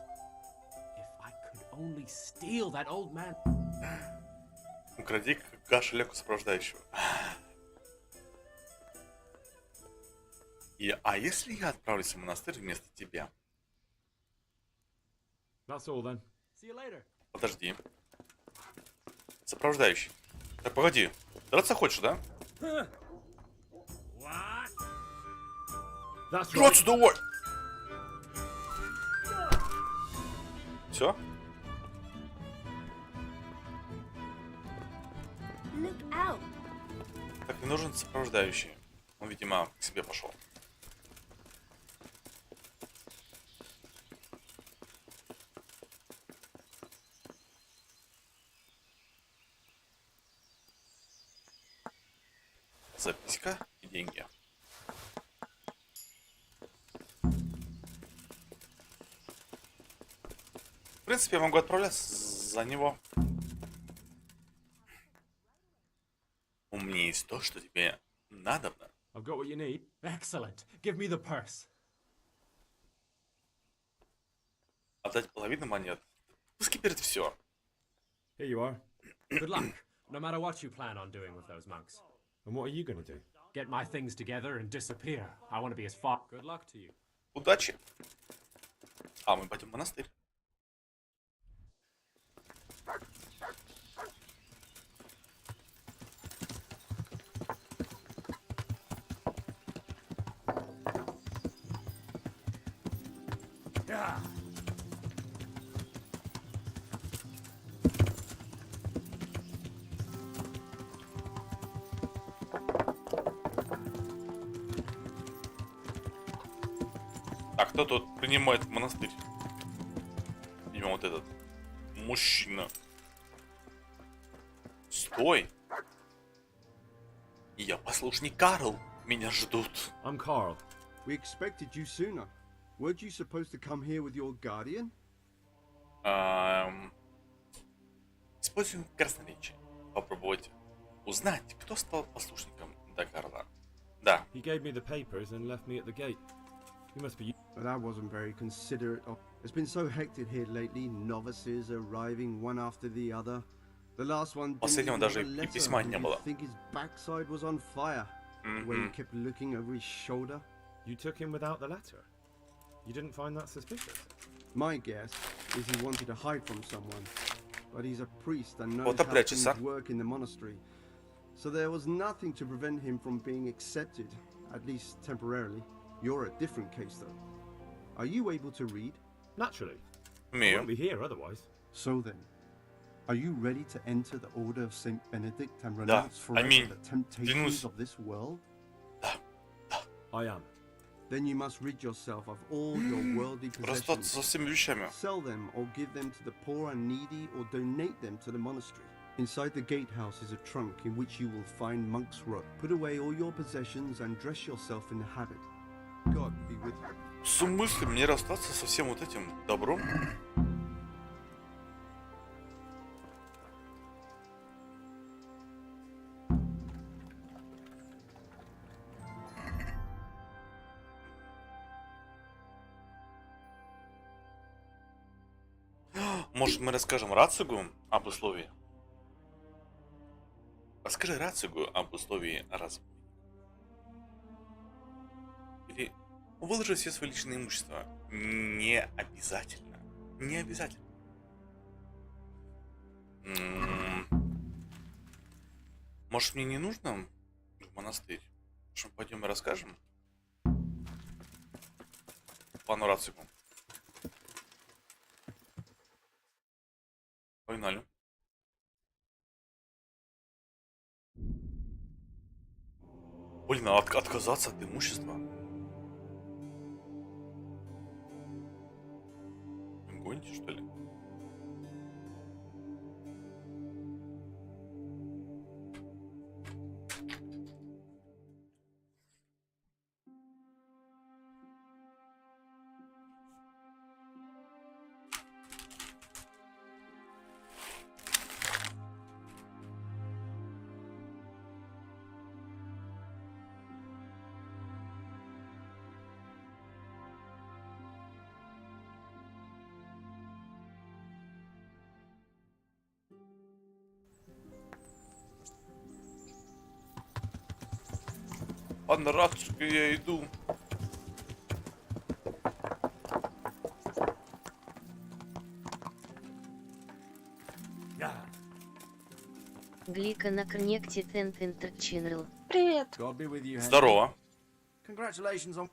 If I could only steal that old man... Укради кошелек у сопровождающего. А если я отправлюсь в монастырь вместо тебя? That's all then. See you later. Подожди. Сопровождающий. Так, погоди. Драться хочешь, да? Драться давай! Все? Look out. Так, мне нужен сопровождающий. Он, видимо, к себе пошел. Записка и деньги. В принципе, я могу отправляться за него. У меня есть то, что тебе надобно. I've got what you need. Excellent. Give me the purse. Отдать половину монет. Выскипирит все. Here you are. Good luck, no matter what you plan on doing with those monks. And what are you going to do? Get my things together and disappear. I want to be as far. Good luck to you. Удачи. А мы пойдем в монастырь. Yeah. А кто тут принимает в монастырь? Видимо, вот этот мужчина. Стой! Я послушник Карл. Меня ждут. I'm Carl. We expected you sooner. Weren't you supposed to come here with your guardian? Используем красноречие. Попробовать узнать, кто стал послушником до Карла. Да. He gave me the papers and left me at the gate. You must be... But that wasn't very considerate of... It's been so hectic here lately, novices arriving one after the other. The last one Последнего даже и письма не было. I think his backside was on fire. The way he kept looking over his shoulder. You took him without the letter? You didn't find that suspicious? My guess is he wanted to hide from someone. But he's a priest and knows Вот how прячется. things work in the monastery. So there was nothing to prevent him from being accepted, at least temporarily. You're a different case though. Are you able to read? Naturally. I Умею. won't be here otherwise. So then, are you ready to enter the order of Saint Benedict and Да. renounce forever the temptations of this world? I am. Then you must rid yourself of all your worldly Расстаться possessions. со всеми вещами. Sell them or give them to the poor and needy or donate them to the monastery. Inside the gatehouse is a trunk in which you will find monk's robe. Put away all your possessions and dress yourself in the habit. God be with you. В смысле мне расстаться со всем вот этим добром? Может, мы расскажем Рацигу об условии? Расскажи Рацигу об условии разбоя. Или выложи все свои личные имущества. Не обязательно. Не обязательно. Может, мне не нужно в монастырь? Что, пойдем и расскажем? Пану Рацигу. Погнали. Блин, а отказаться от имущества? Гоните, что ли? Ладно, Рацигу, я иду. Глика на коннекте Тент Интерчинрел. Привет. Здорово. Congratulations on...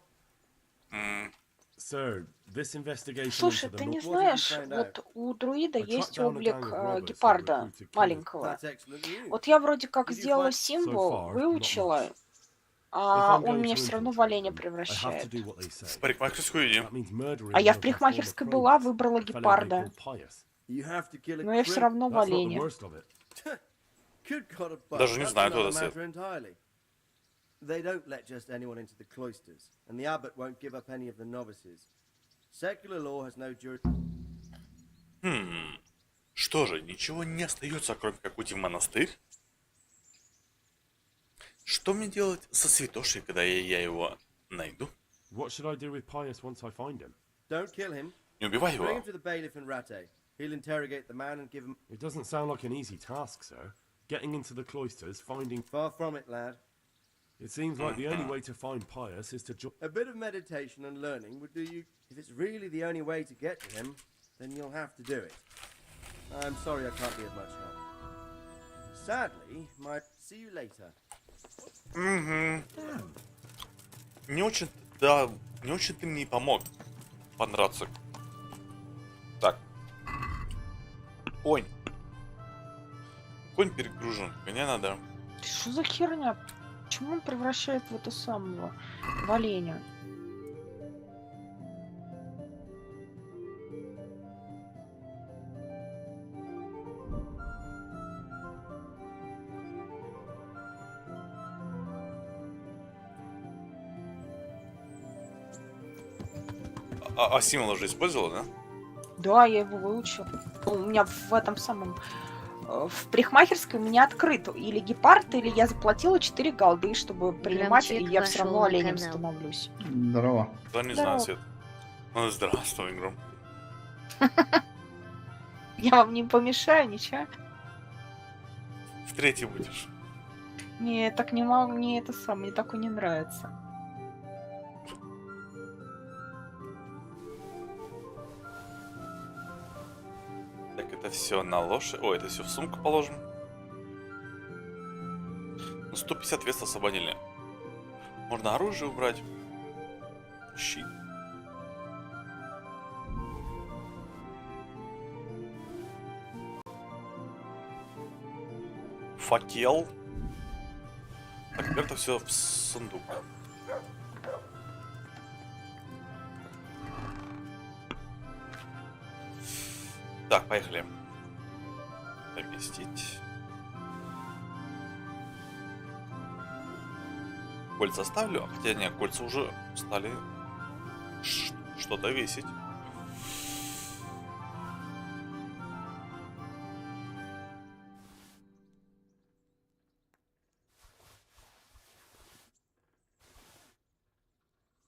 Sir, this investigation Слушай, ты не знаешь, вот у друида есть облик гепарда маленького. Вот я вроде как сделала символ, выучила, а он меня все равно в оленя превращает. В парикмахерскую иди. А я в парикмахерской была, выбрала гепарда. Но я все равно в оленя. Даже не знаю, кто это. They don't let just anyone into the cloisters, and the abbot won't give up any of the novices. Secular law has no jurisdiction. Что же, ничего не остается, кроме как уйти в монастырь? Что мне делать со святошей, когда я его найду? What should I do with Pius once I find him? Don't kill him. Не убивай его. Bring him to the bailiff in Rattay. He'll interrogate the man and give him... It doesn't sound like an easy task, sir. Getting into the cloisters, finding... Far from it, lad. It seems like the only way to find Pius is to A bit of meditation and learning would do you... If it's really the only way to get to him, then you'll have to do it. I'm sorry I can't be of much help. Sadly, my... See you later. Не очень, да, не очень ты мне помог понравиться. Так. Конь. Конь перегружен. Коня надо. Что за херня? Почему он превращает в это самого, в оленя? А символ уже использовал, да? Да, я его выучил. У меня в этом самом... В парикмахерской у меня открыт или гепард, или я заплатила 4 голды, чтобы принимать, и я все равно оленем становлюсь. Здорово. Да не знаю, Свет. Ну, здравствуй, Гром. Я вам не помешаю, ничего? В третий будешь. Не, так не могу, мне это самое, мне такое не нравится. Так, это все на лошадь. Ой, это все в сумку положим. Ну, 150 веса освободили. Можно оружие убрать. Щит. Факел. Так, теперь это все в сундук. Так, поехали. Поместить. Кольца оставлю, хотя нет, кольца уже стали что-то весить.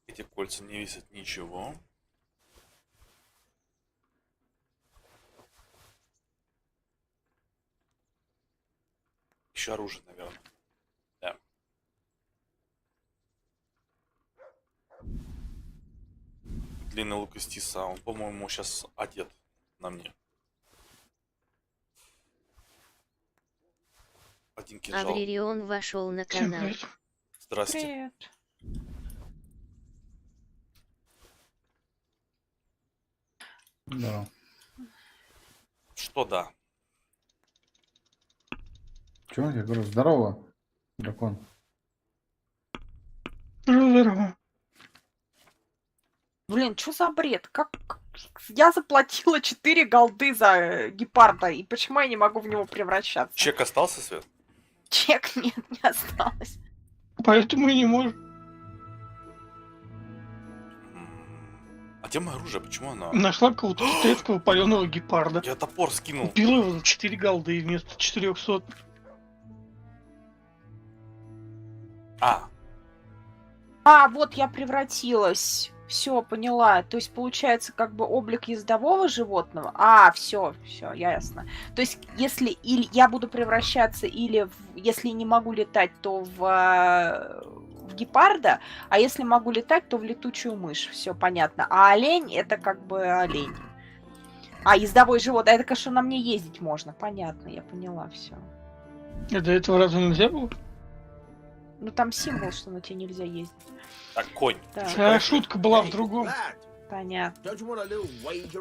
Эти кольца не весят ничего. Еще оружие, наверное. Да. Длинный лук из тиса. Он, по-моему, сейчас одет на мне. Один кинжал. Авририон вошел на канал. Здрасте. Привет. Здорово. Что да? Чё? Я говорю, здорово, дракон. Здорово. Блин, что за бред? Как... Я заплатила 4 голды за гепарда, и почему я не могу в него превращаться? Чек остался, Свет? Чек нет, не осталось. Поэтому и не можем. А где мое оружие? Почему оно? Нашла какого-то китайского паленого гепарда. Я топор скинул. Купила его за 4 голды вместо 400. Вот я превратилась. Все, поняла. То есть получается как бы облик ездового животного. Все, ясно. То есть если или я буду превращаться, или если не могу летать, то в гепарда, а если могу летать, то в летучую мышь. Все понятно. А олень это как бы олень. Ездовое животное, это, конечно, на мне ездить можно. Понятно, я поняла все. До этого разве нельзя было? Ну там символ, что на тебе нельзя ездить. Так, конь. Так. Шутка была в другом. Понятно.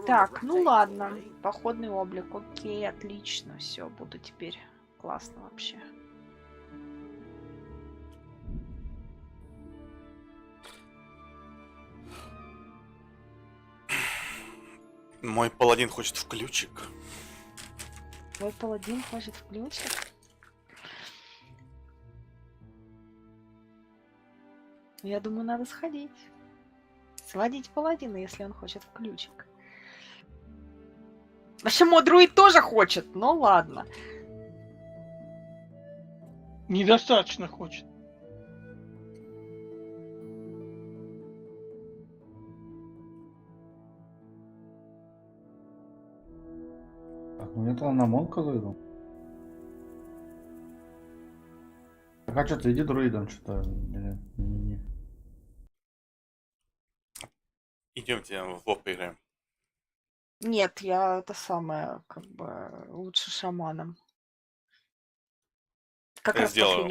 Так, ну ладно. Походный облик. Окей, отлично. Все, буду теперь классно вообще. Мой паладин хочет в ключик. Твой паладин хочет в ключик? Я думаю, надо сходить. Сводить паладина, если он хочет в ключик. Вообще, мой друид тоже хочет, но ладно. Недостаточно хочет. Так, ну это на Монка зайду. Так, а что ты иди друидом, что-то. Не. Идемте в ВОП поиграем. Нет, я это самое, как бы, лучше шаманом. Как Я раз сделаю. последний